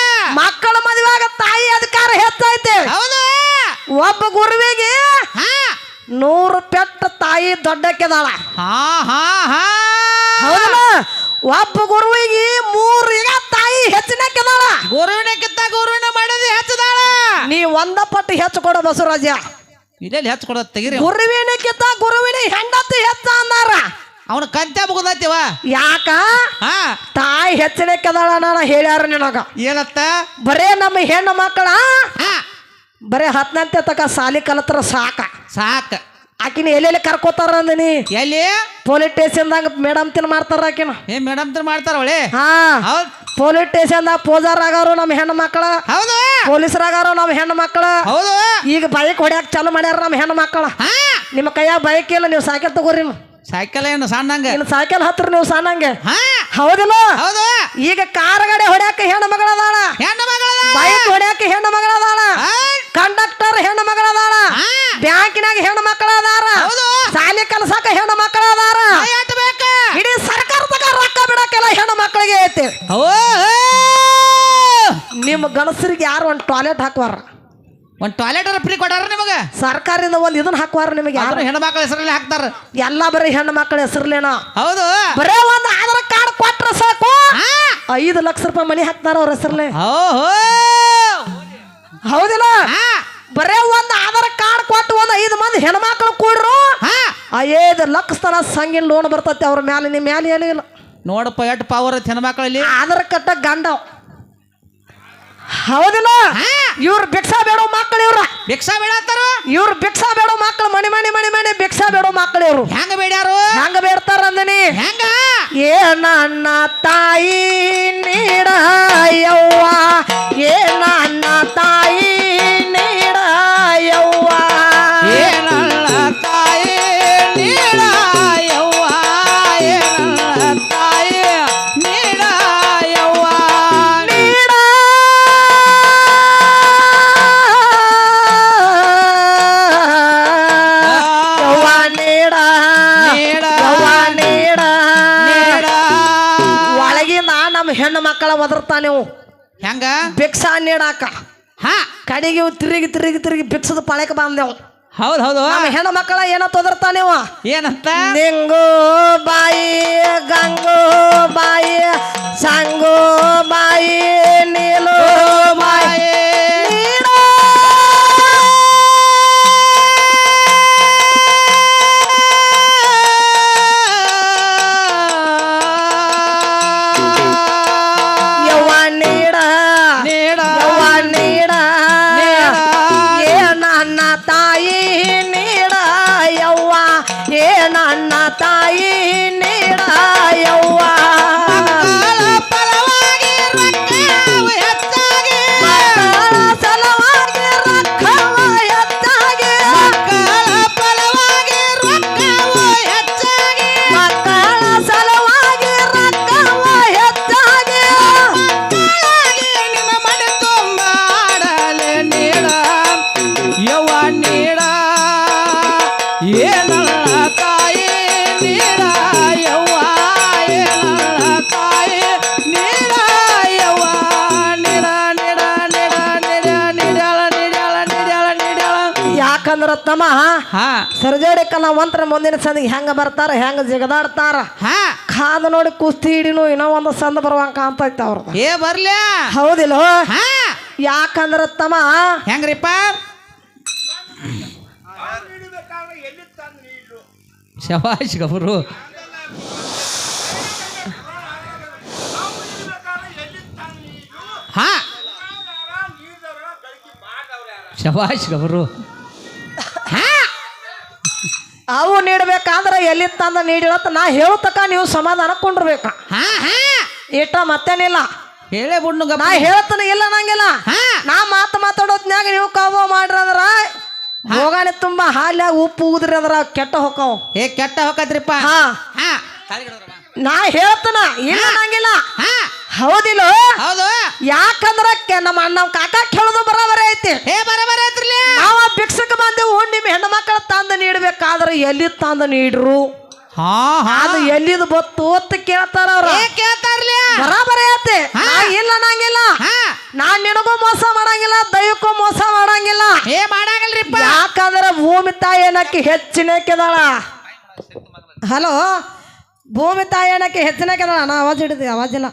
ಮಕ್ಕಳ ಮದುವೆಯಾಗ ತಾಯಿ ಅಧಿಕಾರ ಹೆಚ್ಚೈತೆ. ಒಬ್ಬ ಗುರುವಿಗೆ 100 ಪೆಟ್ಟ ತಾಯಿ ದೊಡ್ಡಕ್ಕೆದಾಳ. ಹೌದಲ್ಲ? ಒಬ್ಬ ಗುರುವಿಗೆ 3 ಈಗ ತಾಯಿ ಹೆಚ್ಚಿನಕ್ಕೆದಾಳ. ಗುರುವಿನ ಮಾಡೋದು ಹೆಚ್ಚದಾಳ. ನೀ 1 ಪಟ್ಟು ಹೆಚ್ಚು ಕೊಡ ಬಸವರಾಜ. ಇಲ್ಲೆಲ್ಲಿ ಹೆಚ್ಚು ಕೊಡೋದು ತೆಗಿರಿ. ಗುರುವಿನಕ್ಕಿಂತ ಗುರುವಿನ ಹೆಂಡತಿ ಹೆಚ್ಚ ಅಂದಾರ. ಅವನ ಕಂತೆ ಮುಗದೈತಿವ. ಯಾಕ? ತಾಯಿ ಹೆಚ್ಚಿನಕ್ಕೆದಾಳ ನಾನು ಹೇಳ್ಯಾರ ನಿನಗ. ಏನತ್ತ? ಬರೇ ನಮ್ಮ ಹೆಣ್ಣು ಮಕ್ಕಳ ಬರೇ 10ನೇ ತಕ ಸಾಲಿ ಕಲತ್ರ ಸಾಕ. ಆಕಿನ ಎಲ್ಲೆಲ್ಲಿ ಕರ್ಕೋತಾರ ಅಂದಿನಿ. ಎಲ್ಲಿ? ಪೊಲೀಸ್ ಸ್ಟೇಷನ್ದಾಗ ಮೇಡಮ್ ತಿನ್ ಮಾಡ್ತಾರ ಆಕಿನ. ಮೇಡಮ್ ತಿನ್ ಮಾಡ್ತಾರ ಒಳ್ಳೆ. ಪೊಲೀಸ್ ಸ್ಟೇಷನ್ದಾಗ ಪೂಜಾರ್ ಆಗಾರು ನಮ್ಮ ಹೆಣ್ಣು ಮಕ್ಕಳ. ಹೌದು. ಪೊಲೀಸರಾಗಾರು ನಮ್ಮ ಹೆಣ್ಣು ಮಕ್ಕಳ. ಹೌದು. ಈಗ ಬೈಕ್ ಹೊಡ್ಯಾಕ ಚಾಲು ಮಾಡ್ಯಾರ ನಮ್ಮ ಹೆಣ್ಣು ಮಕ್ಕಳ. ನಿಮ್ಮ ಕೈಯಾಗ ಬೈಕ್ ಇಲ್ಲ, ನೀವು ಸೈಕಲ್ ತಗೋರಿ. ಸೈಕಲ್ ಏನು ಸಣ್ಣಂಗ? ಸೈಕಲ್ ಹತ್ರ ನೀವು ಸಣ್ಣಂಗೆ. ಹೌದಿಲ್ಲ? ಈಗ ಕಾರ್ ಗಾಡಿ ಹೊಡ್ಯಾಕ ಹೆಣ್ಣು ಮಗಳದಾಳ. ಬೈಕ್ ಹೊಡ್ಯಾಕ ಹೆಣ್ಣು ಮಗಳದಾಳ. ಕಂಡಕ್ಟರ್ ಹೆಣ್ಣು ಮಗಳದಾಳ. ಬ್ಯಾಂಕಿನಾಗ ಹೆಣ್ಣು ಮಕ್ಕಳದಾರ. ಶಾಲೆ ಕಲ್ಸಾಕ ಹೆಣ್ಣು ಮಕ್ಕಳದಾರ. ಇಡೀ ಸರ್ಕಾರದಾಗ ರೊಕ್ಕ ಬಿಡಕ್ಕೆಲ್ಲ ಹೆಣ್ಣು ಮಕ್ಕಳಿಗೆ ಐತಿ. ನಿಮ್ಮ ಗಣಸರಿಗೆ ಯಾರು ಒಂದು ಟಾಯ್ಲೆಟ್ ಹಾಕುವಾರ? ಒಂದು ಟಾಯ್ಲೆಟ್ ಫ್ರೀ ಕೊಟ್ಟಾರ ನಿಮಗ? ಸರ್ಕಾರದಿಂದ ಒಂದು ಇದನ್ನ ಹಾಕುವಾರ ನಿಮಗೆ? ಯಾರು ಹೆಣ್ಣು ಮಕ್ಕಳ ಹೆಸರಲ್ಲಿ ಹಾಕ್ತಾರ. ಎಲ್ಲ ಬರೀ ಹೆಣ್ಣು ಮಕ್ಕಳ ಹೆಸರ್ಲೇನ? ಹೌದು. ಬರೇ ಒಂದು ಆಧಾರ್ ಕಾರ್ಡ್ ಕೊಟ್ರ ಸಾಕು 5 ಲಕ್ಷ ರೂಪಾಯಿ ಮನಿ ಹಾಕ್ತಾರ ಅವ್ರ ಹೆಸರ್ಲೆ. ಹೌದಿಲ್ಲ? ಬರೇ ಒಂದು ಆಧಾರ್ ಕಾರ್ಡ್ ಕೊಟ್ಟು ಮಂದಿ ಹೆಣ್ಮಕ್ಳು ಕೂಡ್ರು ಹಾ 5 ಲಕ್ಷ ತನ ಸಂಗಿನ ಲೋನ್ ಬರ್ತೈತಿ ಅವ್ರ ಮ್ಯಾಲೆ ನಿಮ್ಮ ಮ್ಯಾಲೆ ಏನೂ ಇಲ್ಲ ನೋಡಪ್ಪ ಎಷ್ಟು ಪವರ್ ಐತಿ ಹೆಣ್ಮಕ್ಳಲ್ಲಿ ಆಧಾರ್ ಕಟ್ಟ ಗಂಡ ಹೌದಿಲ್ಲ ಇವ್ರು ಭಿಕ್ಷಾ ಬೇಡೋ ಮಕ್ಕಳು ಭಿಕ್ಷಾ ಬೇಡತ್ತಾರ ಇವ್ರು ಭಿಕ್ಷಾ ಬೇಡೋ ಮಕ್ಕಳು ಮಣಿ ಭಿಕ್ಷಾ ಬೇಡೋ ಮಕ್ಕಳು ಇವ್ರು ಹೆಂಗ ಬೇಡ್ಯಾರು ಹೆಂಗ ಬೇಡ್ತಾರ ಅಂದನಿ ಹೆಂಗ ಏ ನನ್ನ ತಾಯಿ ನೀಡ ಯವ್ವ ಏ ನನ್ನ ತಾಯಿ ನೀಡ ಯವ್ವ ಏ ನನ್ನ ತಾಯಿ ನೀಡ ಯವ್ವ ಏ ನನ್ನ ತಾಯಿ ನೀಡ ಯವ್ವ ನೀಡ ಯವ್ವ ನೀಡ ಯವ್ವ ನೀಡ ಒಳಗಿನ ನಮ್ಮ ಹೆಣ್ಣು ಮಕ್ಕಳ ಒದರ್ತಾ ನೀವು ಹೆಂಗ ಭಿಕ್ಷಾ ನೀಡಾಕ ಹಾ ಕಡೆಗೆ ಇವ್ ತಿರುಗಿ ಭಿಕ್ಷದ ಪಾಳಕ್ಕೆ ಬಂದೆವು ಹೌದು ಹೌದು ನಮ್ಮ ಹೆಣ್ಣು ಮಕ್ಕಳ ಏನೋ ತೊದರ್ತಾ ನೀವು ಏನಂತ ನಿಂಗು ಬಾಯಿ ಗಂಗು ಬಾಯಿ ಸಂಗು ಬಾಯಿ ನೀಲು ಬಾಯಿ ನೀಡು. ಯವ್ವ ನೀಡ ನೀಡ ಯವ್ವ ನೀಡ ನೀಡ. ಏ ನನ್ನ ತಾಯಿ ನೀಡ ಯವ್ವ ಏ ನನ್ನ ತಾಯಿ ನೀಡ ಯವ್ವ ಮಕ್ಕಳ ಫಲವಾಗಿ ರೊಕ್ಕವು ಹೆಚ್ಚಾಗಿ ಮಕ್ಕಳ ಸಲುವಾಗಿ ರೊಕ್ಕವ ಹೆಚ್ಚಾಗಿ ಮಕ್ಕಳ ಫಲವಾಗಿ ರೊಕ್ಕವು ಹೆಚ್ಚಾಗಿ ಮಕ್ಕಳ ಸಲುವಾಗಿ ರೊಕ್ಕವ ಹೆಚ್ಚಾಗಿ ಮಕ್ಕಳಾಗಿ ನಿಮ್ಮ ಮನೆ ತುಂಬ ಆಡಲೆ ನೀಡ ಯವ್ವ ನೀಡ ಏ ನನ್ನ ತಾಯಿ ನೀಡ ಯವ್ವ ಏ ನನ್ನ ತಾಯಿ ನೀಡ ಯವ್ವ ನೀಡ ನೀಡ ನೀಡ ನೀಡ ನೀಡ್ಯಾಳ ನೀಡ್ಯಾಳ ನೀಡ್ಯಾಳ ನೀಡ್ಯಾಳ ಯಾಕಂದ್ರ ತಮ್ಮ ಹಾ ಸರ್ಜೋಡಿ ಕಲಾವಂತರ ಮುಂದಿನ ಸಂದಿಗೆ ಹೆಂಗ ಬರ್ತಾರ ಹೆಂಗ ಜಿಗದಾಡ್ತಾರ ಹಾ ಕಾದ ನೋಡಿ ಕುಸ್ತಿ ಹಿಡಿನು ಇನ್ನೋ ಒಂದು ಸಂದ ಬರುವಂಗ ಕಾಣ್ತೈತೆ ಅವ್ರದ್ದು ಏ ಬರ್ಲ್ಯಾ ಹೌದಿಲ್ಲ ಹಾ ಯಾಕಂದ್ರ ತಮ್ಮ ಹೆಂಗ್ರಿಪ್ಪ ಶಬಾಷ್ ಗಬ್ರು ಹಾ ಶಬಾಷ್ ಗಬ್ರು ಹಾ ಅವು ನೀಡ್ಬೇಕಾದ್ರೆ ಎಲ್ಲಿ ತಂದ ನೀಡಿರತ್ತ ನಾ ಹೇಳತಕ್ಕ ನೀವು ಸಮಾಧಾನ ಕೊಂಡಿರ್ಬೇಕ ಹಾ ಹಾ ಇಟ್ಟ ಮತ್ತೇನಿಲ್ಲ ಹೇಳೇ ಬಿಡ್ನು ನಾ ಗಪ್ಪ ಹೇಳ್ತಾನೆ ಇಲ್ಲ ನಂಗಿಲ್ಲ ಹಾ ನಾ ಮಾತಾಡೋದ್ನ್ಯಾಗ ನೀವು ಕಾವ ಮಾಡ್ರಿ ಅಂದ್ರ ಹೋಗಾನೆ ತುಂಬಾ ಹಾಲ್ಯಾಗ ಉಪ್ಪು ಉದ್ರಿ ಅಂದ್ರ ಕೆಟ್ಟ ಹೊಕ್ಕವ ಏ ಕೆಟ್ಟ ಹೋಗತ್ರಿಪ್ಪ ಹಾ ಹಾ ನಾ ಹೇಳ್ತಾನ ಇಲ್ಲ ನಂಗಿಲ್ಲ ಹಾ ಹೌದಿಲ್ಲ ಹೌದು ಯಾಕಂದ್ರ ನಮ್ಮ ಕಾಕ ಕೇಳೋದು ಬರಾಬರಿ ಐತಿ ಏ ಬರಬರ ಐತ್ರಿಲಿ ನಾವ ಭಿಕ್ಷಕ ಬಂದೆವು ನಿಮ್ಮ ಹೆಣ್ಣು ಮಕ್ಕಳ ತಂದು ನೀಡ್ಬೇಕಾದ್ರೆ ಎಲ್ಲಿ ತಂದು ನೀಡ್ರು ಹಾ ಹಾ ಅದು ಎಲ್ಲಿದ್ ಬತ್ತು ಅಂತ ಕೇಳ್ತಾರ ಅವ್ರ ಏ ಕೇಳ್ತಾರ್ಲಿ ಬರಾಬರಿ ಐತಿ ನಾ ಇಲ್ಲ ನಂಗಿಲ್ಲ ಹಾ ನಾನ್ ನಿನಗೂ ಮೋಸ ಮಾಡಂಗಿಲ್ಲ ದೈವಕ್ಕೂ ಮೋಸ ಮಾಡಂಗಿಲ್ಲ ಏ ಮಾಡಾಗಲ್ರಿಪ್ಪ ಯಾಕಂದ್ರೆ ಭೂಮಿ ತಾಯಿ ಏನಕ್ಕೆ ಹೆಚ್ಚಿನಕ್ಕೆದಾಳ ಹಲೋ ಭೂಮಿ ತಾಯಿ ಏನಕ್ಕೆ ಹೆಚ್ಚಿನಕ್ಕೆದಾಳ ನಾ ಆವಾಜ್ ಹಿಡಿದಿ ಆವಾಜಿಲ್ಲ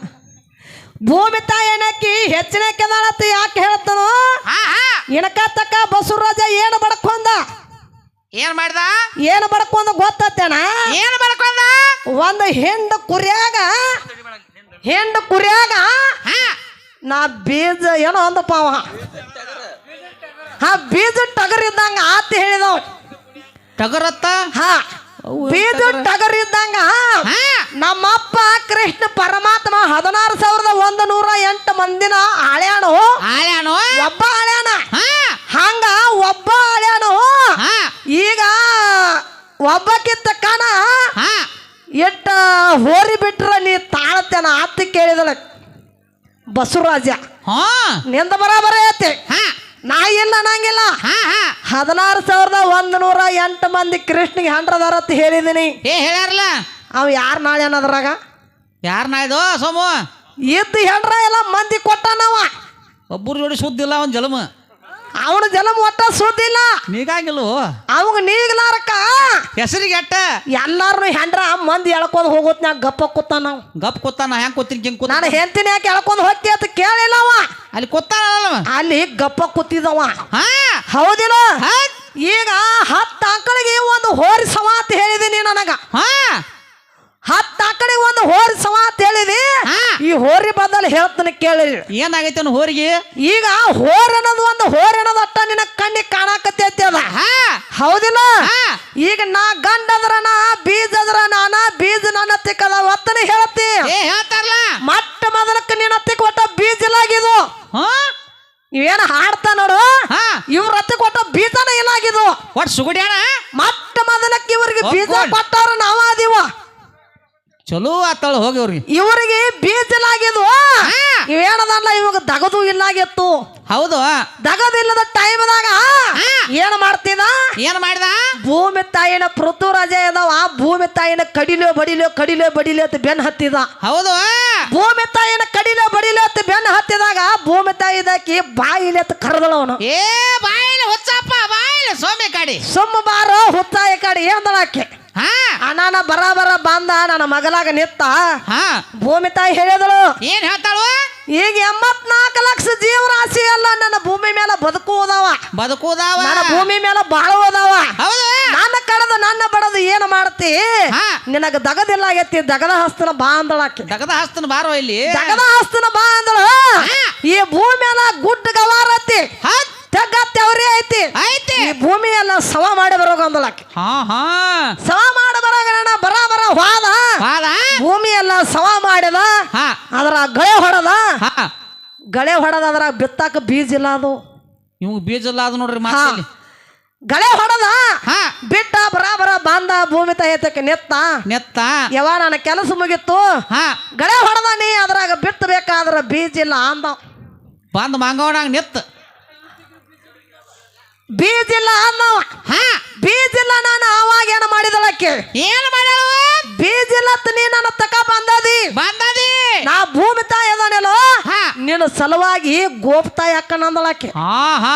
ಭೂಮಿ ತಾಯಿ ಏನಕ್ಕೆ ಹೆಚ್ಚಿನಕ್ಕೆದಾಳತ್ತ ಯಾಕೆ ಹೇಳ್ತಾನೋ ಹಾ ಹಾ ಇನಕ ತಕ್ಕ ಬಸವರಾಜ ಏನು ಬಡ್ಕೊಂಡ ಏನ್ ಮಾಡ್ದ ಏನು ಬಡ್ಕೊಂಡ ಗೊತ್ತೇನ ಏನ್ ಮಾಡ್ಕೊಂಡ ಒಂದು ಹೆಂಡು ಕುರಿಯಾಗ ಹಾ ನಾ ಬೀಜ ಏನೋ ಅಂದಪ್ಪ ಅವ ಹಾ ಬೀಜ ಟಗರಿದ್ದಂಗ ಆತ ಹೇಳಿದವ್ ಟಗರತ್ತ ಹಾ ಬೀಜ ಟಗರಿದ್ದಂಗ ಹಾ ನಮ್ಮಪ್ಪ ಕೃಷ್ಣ ಪರಮಾತ್ಮ 16,108 ಮಂದಿನ ಆಳ್ಯಾನು ಆಳ್ಯಾನು ಒಬ್ಬ ಆಳ್ಯಾನ ಹಾ ಹಂಗ ಒಬ್ಬ ಆಳ್ಯಾನು ಹಾ ಈಗ ಒಬ್ಬಕ್ಕಿಂತ ಕಣ ಹಾ ಎಟ್ಟ ಹೋರಿ ಬಿಟ್ರ ನೀ ತಾಳತೇನ ಆತ ಕೇಳಿದಳ ಬಸವರಾಜ ಹಾ ನಿಂದ ಬರಾಬರಿ ಐತಿ ಹಾ ನಾ ಇಲ್ಲ ನಂಗಿಲ್ಲ ಹಾ ಹಾ 16,108 ಮಂದಿ ಕೃಷ್ಣಿಗೆ ಹಂಡ್ರದಾರ ಅಂತ ಹೇಳಿದೀನಿ ಏ ಹೇಳ್ಯಾರಲ್ಲ ಅವ್ ಯಾರು ನಾಳೆ ಅನ್ನೋದ್ರಾಗ ಯಾರ ನಾಯ್ದು ಸೋಮು ಇದ್ದು ಹೆಂಡ್ರ ಎಲ್ಲ ಮಂದಿ ಕೊಟ್ಟಾನವ ಒಬ್ಬರು ಜೋಡಿ ಸುದ್ದಿಲ್ಲ ಅವನ್ ಜಲಮ ಅವನ ಜಲಮ ಒಟ್ಟ ಸುದ್ದಿಲ್ಲ ನೀಗಾಗಿಲ್ವೋ ಅವಾಗ ನೀಗ್ಲಾರಕ್ಕ ಹೆಸರಿಗೆ ಅಟ್ಟ ಎಲ್ಲಾರನು ಹೆಂಡ್ರ ಮಂದಿ ಎಳ್ಕೊಂಡ್ ಹೋಗೋತ್ ನಾ ಗಪ್ಪ ಕೂತಾನ ನಾವು ಗಪ್ ಕೂತಾನ ಹೆಂಗ್ ಕೂತೀನಿ ಹಿಂಗ್ ಕೂತ ನಾನು ಹೆಂಡತಿನ ಯಾಕೆ ಎಳ್ಕೊಂಡ್ ಹೋಗ್ತಿ ಅಂತ ಕೇಳಿಲ್ಲ ಅವ ಅಲ್ಲಿ ಕೂತಾನಲ್ಲ ಅಲ್ಲಿ ಗಪ್ಪ ಕೂತಿದವ ಹಾ ಹೌದಿಲ್ಲ ಹೌದ್. ಈಗ 10 ಆಕಳಿಗೆ ಒಂದು ಹೋರಿ ಸಮ ಅಂತ ಹೇಳಿದೀನಿ ನನಗ ಹಾ 10 ಆಕಳಿಗೆ ಒಂದು ಹೋರಿ ಸಮ ಅಂತ ಹೇಳಿದಿ ಹಾ. ಈ ಹೋರಿ ಬದಲು ಹೇಳ್ತಾನೆ ಕೇಳಿ ಏನಾಗೈತೆ ಅವ್ನು ಹೋರಿಗೆ ಈಗ ಹೋರಿ ಅನ್ನೋದು ಅಟ್ಟ ನಿನ್ನ ಕಣ್ಣಿಗೆ ಕಾಣಕತ್ತೈತಿ ಅದ ಹಾ ಹೌದಿಲ್ಲ ಹಾ. ಈಗ ನಾ ಗಂಡ ಅದ್ರ ನಾ ಬೀಜ ಅದ್ರ ನಾನ ಬೀಜ ನನ್ನ ತಿಕ್ಕದ ಒತ್ತನೆ ಹೇಳ್ತಿ ಏ ಹೇಳ್ತಾರಲ್ಲ ಮಟ್ಟ ಮೊದಲಕ್ಕೆ ನಿನ್ನ ತಿಕ್ಕ ಒಟ್ಟ ಬೀಜ ಇಲ್ಲಾಗಿದು ಹಾ ಇವೇನ ಹಾಡ್ತಾ ನೋಡು ಹಾ ಇವ್ರ ಹತ್ತಿ ಕೊಟ್ಟ ಬೀಜನ ಇಲ್ಲಾಗಿದು ಒಟ್ ಸುಗುಡ್ಯಾಣ ಮಟ್ಟ ಮೊದಲಕ್ಕೆ ಇವ್ರಿಗೆ ಬೀಜ ಒಪ್ಕೊಂಡ್. ಕೊಟ್ಟಾರ ನಾವ ಅದೀವ ಚಲೋ ಆತಾಳ ಹೋಗಿ ಅವ್ರಿಗೆ ಇವ್ರಿಗೆ ಬೀಜ ಇಲ್ಲಾಗಿದು ಇವೇನದಲ್ಲ ಇವಾಗ ದಗದು ಇಲ್ಲಾಗಿತ್ತು ಹೌದು ದಗದಿಲ್ಲದ ಟೈಮ್ದಾಗ ಏನ್ ಮಾಡ್ತಿದ ಏನ್ ಮಾಡಿದ ಭೂಮಿ ತಾಯಿನ ಪೃಥ್ವಿರಾಜ ಇದಾವ ಭೂಮಿ ತಾಯಿನ ಕಡಿಲೋ ಬಡಿಲೋ ಅಂತ ಬೆನ್ ಹತ್ತಿದ ಹೌದು ಭೂಮಿ ತಾಯಿನ ಕಡಿಲೋ ಅಂತ ಬೆನ್ ಹತ್ತಿದಾಗ ಭೂಮಿ ತಾಯಿ ಇದಾಕಿ ಬಾಯಿಲಿ ಅಂತ ಕರೆದಳ ಅವನು ಏ ಬಾಯಿಲೆ ಹುಚ್ಚಪ್ಪ ಬಾಯಿಲೆ ಸೋಮೆ ಕಾಡಿ ಸುಮ್ಮ ಬಾರೋ ಹುತ್ತಾಯಿ ಕಡೆ ಏನದಳಾಕೆ ಹಾ ಅಣ್ಣನ ಬರಾಬರ ಬಂದ ನನ್ನ ಮಗಲಾಗ ನಿತ್ತ ಹಾ ಭೂಮಿ ತಾಯಿ ಹೇಳಿದಳು ಏನ್ ಹೇಳ್ತಾಳು ಈಗ 84 ಲಕ್ಷ ಜೀವರಾಶಿ ಅಲ್ಲ ನನ್ನ ಭೂಮಿ ಮೇಲೆ ಬದುಕುವುದವ ಬದುಕುದಾವ ನನ್ನ ಭೂಮಿ ಮೇಲೆ ಬಾಳುವುದವ ಹೌದು ನನ್ನ ಕಡದು ನನ್ನ ಬಡದು ಏನು ಮಾಡ್ತಿ ಹಾ. ನಿನಗ ದಗದಿಲ್ಲ ಆಗೈತಿ ದಗದ ಹಸ್ತನ ಬಾ ಅಂದಳಾಕಿ ದಗದ ಹಸ್ತನ ಬಾರೋ ಇಲ್ಲಿ ದಗದ ಹಸ್ತನ ಬಾ ಅಂದಳು ಈ ಭೂಮಿ ಮೇಲೆ ಗುಡ್ಡ ಗವಾರತಿ ಹೌದ್ ತೆಗ್ಗತ್ತಿ ಅವರೇ ಐತಿ ಐತಿ ಈ ಭೂಮಿ ಎಲ್ಲ ಸವ ಮಾಡಿ ಬರೋಗ ಅಂದಳಾಕಿ ಹಾ ಹಾ ಸವ ಮಾಡಿ ಬರೋಗ ನನ್ನ ಬರ ಹೋದ ಬಾದ ಭೂಮಿ ಎಲ್ಲ ಸವ ಮಾಡಿದ ಹಾ ಅದರ ಹಾ ಗಳೆ ಹೊಡೆದ ಅದ್ರ ಬಿತ್ತಾಕ ಬೀಜ ಇಲ್ಲ ಅದು ಇವ್ ಬೀಜ ಇಲ್ಲ ಅದು ನೋಡ್ರಿ ಹಾ. ಮಾತಲ್ಲಿ ಗಳೆ ಹೊಡೆದ ಹಾ ಬಿಟ್ಟ ಬರ ಬಂದ ಭೂಮಿ ತಾಯತಕ್ಕೆ ನೆತ್ತ ನೆತ್ತ ಯಾವ ನನ್ನ ಕೆಲಸ ಮುಗಿತ್ತು ಹಾ ಗಳೆ ಹೊಡೆದ ನೀ ಅದ್ರಾಗ ಬಿತ್ತಬೇಕಾದ್ರ ಬೀಜ ಇಲ್ಲ ಅಂದ ಬಂದ್ ಮಂಗವನಾಗ ನೆತ್ತ ಬೀಜ ಇಲ್ಲ ಅಂದವ ಹಾ ಬೀಜ ಇಲ್ಲ ನಾನು ಅವಾಗ ಏನ ಮಾಡಿದಳಕ್ಕೆ ಏನ್ ಮಾಡ್ಯಾಳ ಬೀಜ ಇಲ್ಲ ನೀ ನನ್ನ ತಕ ಬಂದದಿ ಬಂದದಿ ನಾ ಭೂಮಿ ತಾಯಿ ಅದಾನೆಲ್ಲೋ ಹಾ ನಿನ್ನ ಸಲುವಾಗಿ ಗೋಪ್ತಾಯಿ ಹಾಕಣ ಅಂದಳಕ್ಕೆ ಹಾ ಹಾ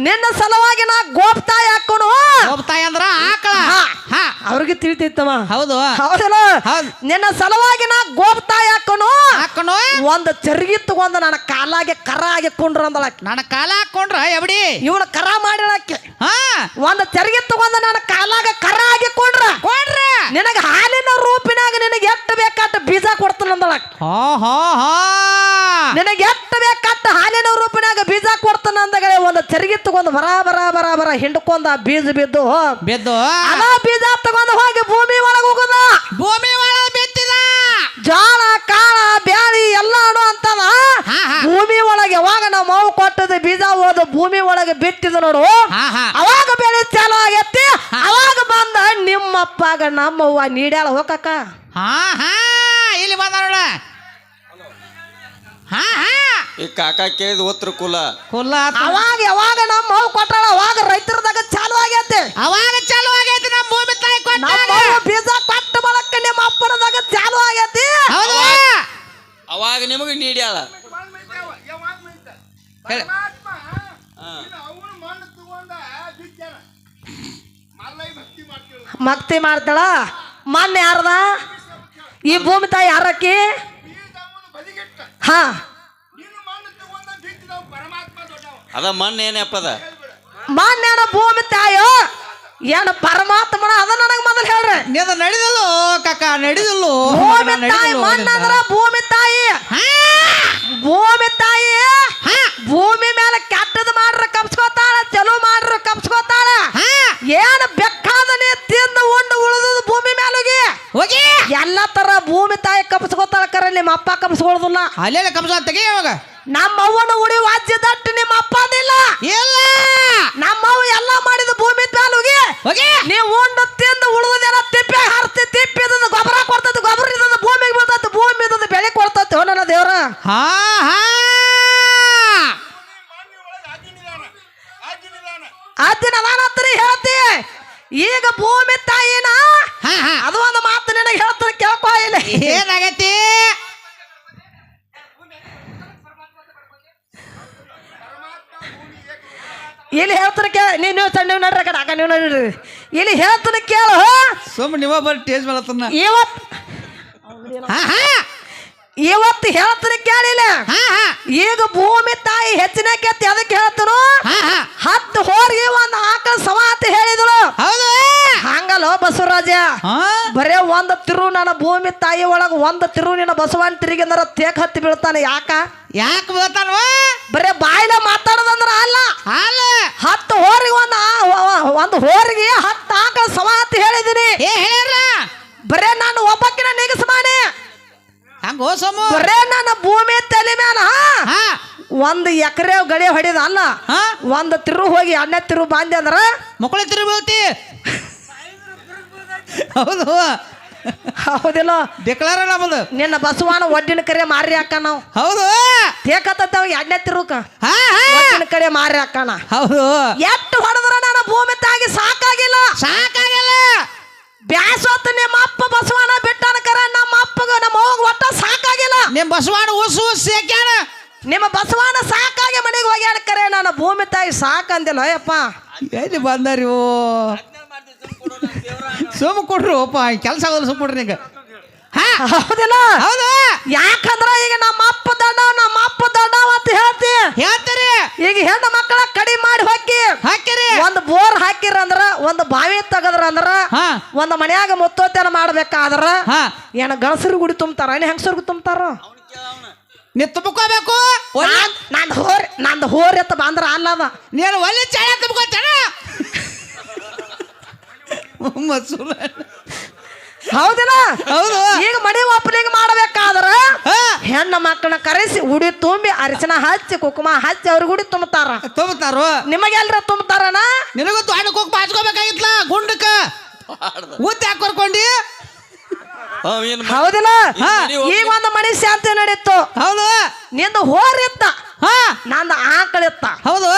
ನಿನ್ನ ಸಲುವಾಗಿ ನಾ ಗೋಪ್ತಾಯಿ ಹಾಕೋನು ಹೋಗ್ತಾಯ ಅಂದ್ರ ಆಕಳ ಹಾ. ಹಾ ಅವ್ರಿಗೆ ತಿಳಿತೈತವ ಹೌದು ಹೌದಿಲ್ಲ ಹೌದ್ ನಿನ್ನ ಸಲುವಾಗಿ ನಾ ಗೋಪ್ತಾಯಿ ಹಾಕೋನು ಹಾಕೊಂಡು ಒಂದು ಚರ್ಗಿ ತಗೊಂಡು ನನ್ನ ಕಾಲಾಗೆ ಕರ ಹಾಕಿಕೊಂಡ್ರು ಅಂದಳಕ್ಕೆ ನನ್ನ ಕಾಲ ಹಾಕೊಂಡ್ರ ಎಬಡಿ ಇವನ ಕರ ಮಾಡಿಳಕ್ಕೆ ಹಾ ಒಂದು ಚರ್ಗಿ ತಗೊಂಡು ನನ್ನ ಕಾಲಾಗ ಕರ ಹಾಕಿಕೊಂಡ್ರ ಕೊಡ್ರಿ ನಿನಗ ಹಾಲಿನ ರೂಪಿನಾಗ ನಿನಗೆ ಎಷ್ಟು ಬೇಕಾಟ ಬೀಜ ಕೊಡ್ತಾನ ಅಂದಳಕ್ಕೆ ಹಾ ಹಾ ಹಾ ನಿನಗೆ ಎಷ್ಟು ಬೇಕಾಟ ಹಾಲಿನ ರೂಪಿನಾಗ ಬೀಜ ಕೊಡ್ತಾನ ಅಂದಗಳೇ ಒಂದು ಚರ್ಗಿ ತಗೊಂಡು ಬರ ಹಿಂಡ್ಕೊಂಡ ಬೀಜ ಬಿದ್ದು ಬೆದ್ದು ಅದ ಬೀಜ ತಗೊಂಡು ಹೋಗಿ ಭೂಮಿ ಒಳಗೆ ಹೋಗುದ ಭೂಮಿ ಒಳಗ ಬಿತ್ತಿದ ಜೋಳ ಕಾಳ ಬ್ಯಾಳಿ ಎಲ್ಲಾನು ಅಂತದ ಹಾ ಹಾ ಭೂಮಿ ಒಳಗೆ ಯಾವಾಗ ನಾವು ಮಾವು ಕೊಟ್ಟದ ಬೀಜ ಹೋದ ಭೂಮಿ ಒಳಗೆ ಬಿತ್ತಿದ ನೋಡು ಹಾ ಹಾ ಅವಾಗ ಬೆಳೆ ಚಾಲು ಆಗೈತಿ ಅವಾಗ ಬಂದ ನಿಮ್ಮಪ್ಪಾಗ ನಮ್ಮವ್ವ ನೀಡ್ಯಾಳ ಹೋಗಕ್ಕ ಹಾ ಹಾ ಇಲ್ಲಿ ಬಂದ ನೋಡ ಹಾ ಹಾ ಈ ಕಾಕ ಕೇಳಿದ ಉತ್ತರ ಕುಲ ಕುಲ್ಲ ಅವಾಗ ಯಾವಾಗ ನಮ್ಮ ಅವ್ವ ಕೊಟ್ಟಾಳ ಅವಾಗ ರೈತರದಾಗ ಚಾಲು ಆಗೈತಿ ಅವಾಗ ಚಾಲು ಆಗೈತಿ ನಮ್ಮ ಭೂಮಿ ತಾಯಿ ಕೊಟ್ಟ ನಮ್ಮ ಬೀಜ ಕೊಟ್ಟ ಬಳಕ ನಿಮ್ಮ ಅಪ್ಪನದಾಗ ಚಾಲು ಆಗೈತಿ ಹೌದು ಅವಾಗ ನಿಮಗೆ ನೀಡ್ಯಾಳ ಹೇಳಿ. ಭಕ್ತಿ ಮಾಡ್ತಾಳ ಮೊನ್ನೆ ಯಾರದ ಈ ಭೂಮಿ ತಾಯಿ ಯಾರಕ್ಕಿ ಹಾ ಅದ ಮಣ್ಣು ಏನಪ್ಪದ ಮೊನ್ನೆ ಭೂಮಿ ತಾಯೋ ಏನು ಪರಮಾತ್ಮನ ಅದ ನನಗೆ ಮೊದಲು ಹೇಳ್ರಿ ನೀನು ನಡೆದಲು ಕಾಕ ನಡೆದಲು ಭೂಮಿ ತಾಯಿ ಮಣ್ಣಂದ್ರ ಭೂಮಿ ತಾಯಿ ಭೂಮಿ ತಾಯಿ ಭೂಮಿ ಮೇಲೆ ಕೆಟ್ಟದ್ ಮಾಡ್ರ ಕಪ್ಸ್ಕೋತಾಳ ಚಲೋ ಮಾಡ್ರ ಕಪ್ಸ್ಕೋತಾಳ ಏನ್ ಬೆಕ್ಕಾದನೆ ತಿಂದು ಉಂಡು ಉಳಿದು ಭೂಮಿ ಮೇಲೆ ಹೋಗಿ ಎಲ್ಲ ತರ ಭೂಮಿ ತಾಯಿ ಕಪ್ಸ್ಕೋತಾಳ ಕರೆ ನಿಮ್ಮ ಅಪ್ಪ ಕಪ್ಸ್ಕೊಳ್ಳೋದಿಲ್ಲ ಅಲ್ಲೆಲ್ಲ ಕಬ್ಸ ತೆಗಿ ಅವಾಗ ನಮ್ಮ ಅವ್ವನ ಉಡಿ ವಾಜ್ಯ ದಟ್ಟು ನಿಮ್ಮ ಅಪ್ಪ ಅದಿಲ್ಲ ಇಲ್ಲ ನಮ್ಮವ್ವ ಎಲ್ಲ ಮಾಡಿದ ಭೂಮಿ ತಾಲೂಗಿ ಹೋಗಿ ನೀವು ಉಂಡು ತಿಂದು ಉಳಿದೆಲ್ಲ ತಿಪ್ಪೆ ಹಾರ್ತಿ ತಿಪ್ಪಿ ಇದ್ದದ್ದು ಗೊಬ್ಬರ ಕೊಡ್ತೈತಿ ಗೊಬ್ಬರ ಇದ್ದದ್ದು ಭೂಮಿಗೆ ಬೀಳ್ತೈತಿ ಭೂಮಿ ಇದ್ದದ್ದು ಬೆಳೆ ಕೊಡ್ತೈತಿ ನನ್ನ ದೇವ್ರ ಹಾ ಹಾ ಅಜ್ಜಿನ ನಾನತ್ರಿ ಹೇಳ್ತಿ ಈಗ ಭೂಮಿ ತಾಯಿನ ಹಾ ಹಾ ಅದು ಒಂದು ಮಾತು ನಿನಗೆ ಹೇಳ್ತಾರೆ ಕೇಳ್ಕೊ ಇಲ್ಲ ಏನಾಗೈತಿ ಇಲ್ಲಿ ಹೇಳ್ತಾನೆ ಕೇಳ ನೀವು ಸಣ್ಣ ನಡ್ರಿ ಕಡೆ ಅಕ್ಕ ನೀವು ನಡ್ರಿ ಇಲ್ಲಿ ಹೇಳ್ತಾನೆ ಕೇಳು ಸುಮ್ಮನೆ ನೀವ ಬರ್ರಿ ಟೇಸ್ಟ್ ಮಾಡತ್ತನ್ನ ಇವತ್ತು ಹೇಳ್ತಾನೆ ಕೇಳಿಲ್ಲ ಈಗ ಭೂಮಿ ತಾಯಿ ಹೆಚ್ಚಿನ ಕೆತ್ತಿ ಅದಕ್ಕೆ ಹೇಳ್ತರು 10 ಹೋರಿಗೆ ಒಂದು ಆಕಳ ಸಮ ಅಂತ ಹೇಳಿದ್ರು ಹೌದು ಹಂಗಲ್ಲೋ ಬಸವರಾಜ ಬರೇ ಒಂದ್ ತಿರು ನನ್ನ ಭೂಮಿ ತಾಯಿ ಒಳಗ ಒಂದ್ ತಿರು ನಿನ್ನ ಬಸವನ್ ತಿರುಗಿಂದ್ರ ತೇಕ್ ಹತ್ತಿ ಬೀಳ್ತಾನೆ ಯಾಕೆ ಬೀಳ್ತಾನ ಬರೇ ಬಾಯಿಲ ಮಾತಾಡೋದಂದ್ರ ಅಲ್ಲ 10 ಹೋರಿಗೆ ಒಂದು ಹೋರಿಗೆ 10 ಆಕಳ ಸಮ ಅಂತ ಹೇಳಿದೀನಿ ಬರೇ ನಾನು ಒಬ್ಬಕ್ಕಿನ ನಿಗಸ ಮಾಡಿ ಹಂಗ ಹೋಸಮು ಬರೇ ನನ್ನ ಭೂಮಿ ತಲೆ ಮ್ಯಾಲ 1 ಎಕರೆ ಗಡಿ ಹೊಡಿದ ಅಲ್ಲ 1 ತಿರು ಹೋಗಿ 2ನೇ ತಿರು ಬಾಂಧಿ ಅಂದ್ರ ಮಕ್ಕಳ ತಿರು ಬೀಳ್ತಿ ಹೌದು ಹೌದಿಲ್ಲ ಡಿಕ್ಲಾರ ನಮ್ಮದು ನಿನ್ನ ಬಸವನ ಒಡ್ಡಿನ ಕರೆ ಮಾರಿ ಹಾಕ ನಾವು ಹೌದು ತೇಕತ್ತವ 2ನೇ ತಿರುಕ ಒಡ್ಡಿನ ಕರೆ ಮಾರಿ ಹಾಕಣ ಹೌದು ಎಷ್ಟು ಹೊಡೆದ್ರ ನನ್ನ ಭೂಮಿ ತಾಗಿ ಸಾಕಾಗಿಲ್ಲ ಬ್ಯಾಸೊತ್ತು ನಿಮ್ಮ ಅಪ್ಪ ಬಸವನ ಬಿಟ್ಟನ ಕರ ನಮ್ಮ ಅಪ್ಪಗ ನಮ್ಮ ಹೋಗ ಒಟ್ಟ ಸಾಕಾಗಿಲ್ಲ ನಿಮ್ಮ ಬಸವನ ಉಸು ಸೇಕ್ಯಾಣ ನಿಮ್ಮ ಬಸವನ ಸಾಕಾಗಿ ಮನೆಗೆ ಹೋಗ್ಯಾಡ ಕರೆ ನನ್ನ ಭೂಮಿ ತಾಯಿ ಸಾಕಂದಿಲ್ಲ ಅಯ್ಯಪ್ಪ ಎಲ್ಲಿ ಬಂದಾರಿ ಓ ಸುಮ್ಮ ಕೊಡ್ರಿ ಓಪ ಕೆಲಸ ಆಗೋದು ಸುಮ್ಮ ಕೊಡ್ರಿ ಈಗ ಹೌದಿಲ್ಲ ಹೌದು ಯಾಕಂದ್ರ ಈಗ ನಮ್ಮ ಅಪ್ಪ ದಂಡ ಅಂತ ಹೇಳ್ತೀರಿ ಈಗ ಹೆಣ್ಣು ಮಕ್ಕಳ ಕಡಿಮೆ ಮಾಡಿ ಹಾಕಿರಿ ಒಂದು ಬೋರ್ ಹಾಕಿರಂದ್ರ ಒಂದು ಬಾವಿ ತೆಗದ್ರ ಅಂದ್ರ ಒಂದು ಮನ್ಯಾಗ ಮುತ್ತೋತನ ಮಾಡ್ಬೇಕಾದ್ರ ಏನ ಗಣಸರು ಗುಡಿ ತುಂಬ್ತಾರ ಏನ್ ಹೆಂಗಸರ್ಗು ತುಂಬ್ತಾರ ನೀ ತುಂಬ್ಕೋಬೇಕು ನಂದು ಹೋರ್ ಎತ್ತ ಬಂದ್ರ ಅಲ್ಲದ ನೀನು ಒಳ್ಳೆ ಚಾಯ ತುಂಬ್ಕೋತೇನ ಹೌದಿಲ್ಲ ಹೌದು ಈಗ ಮಡಿ ಒಪ್ಪಲಿಗೆ ಮಾಡಬೇಕಾದ್ರ ಹೆಣ್ಣ ಮಕ್ಕಳನ್ನ ಕರೆಸಿ ಉಡಿ ತುಂಬಿ ಅರಿಶಿನ ಹಚ್ಚಿ ಕುಕುಮ ಹಚ್ಚಿ ಅವ್ರಿಗೆ ಉಡಿ ತುಂಬತಾರ ನಿಮಗೆಲ್ರ ತುಂಬತಾರನ ನಿನಗೊತ್ತು ಹಣ್ಣು ಕುಕ್ ಬಾಚ್ಕೋಬೇಕಾಗಿತ್ಲ ಗುಂಡಕ್ಕ ಊತಿ ಹಾಕೊರ್ಕೊಂಡಿ ಹೌದಿಲ್ಲ ಈಗ ಒಂದು ಮನಿ ಶಾಂತಿ ನಡೀತು ಹೌದು ನಿಂದು ಹೋರಿತ್ತ ನಂದು ಆಕಳಿತ್ತ ಹೌದು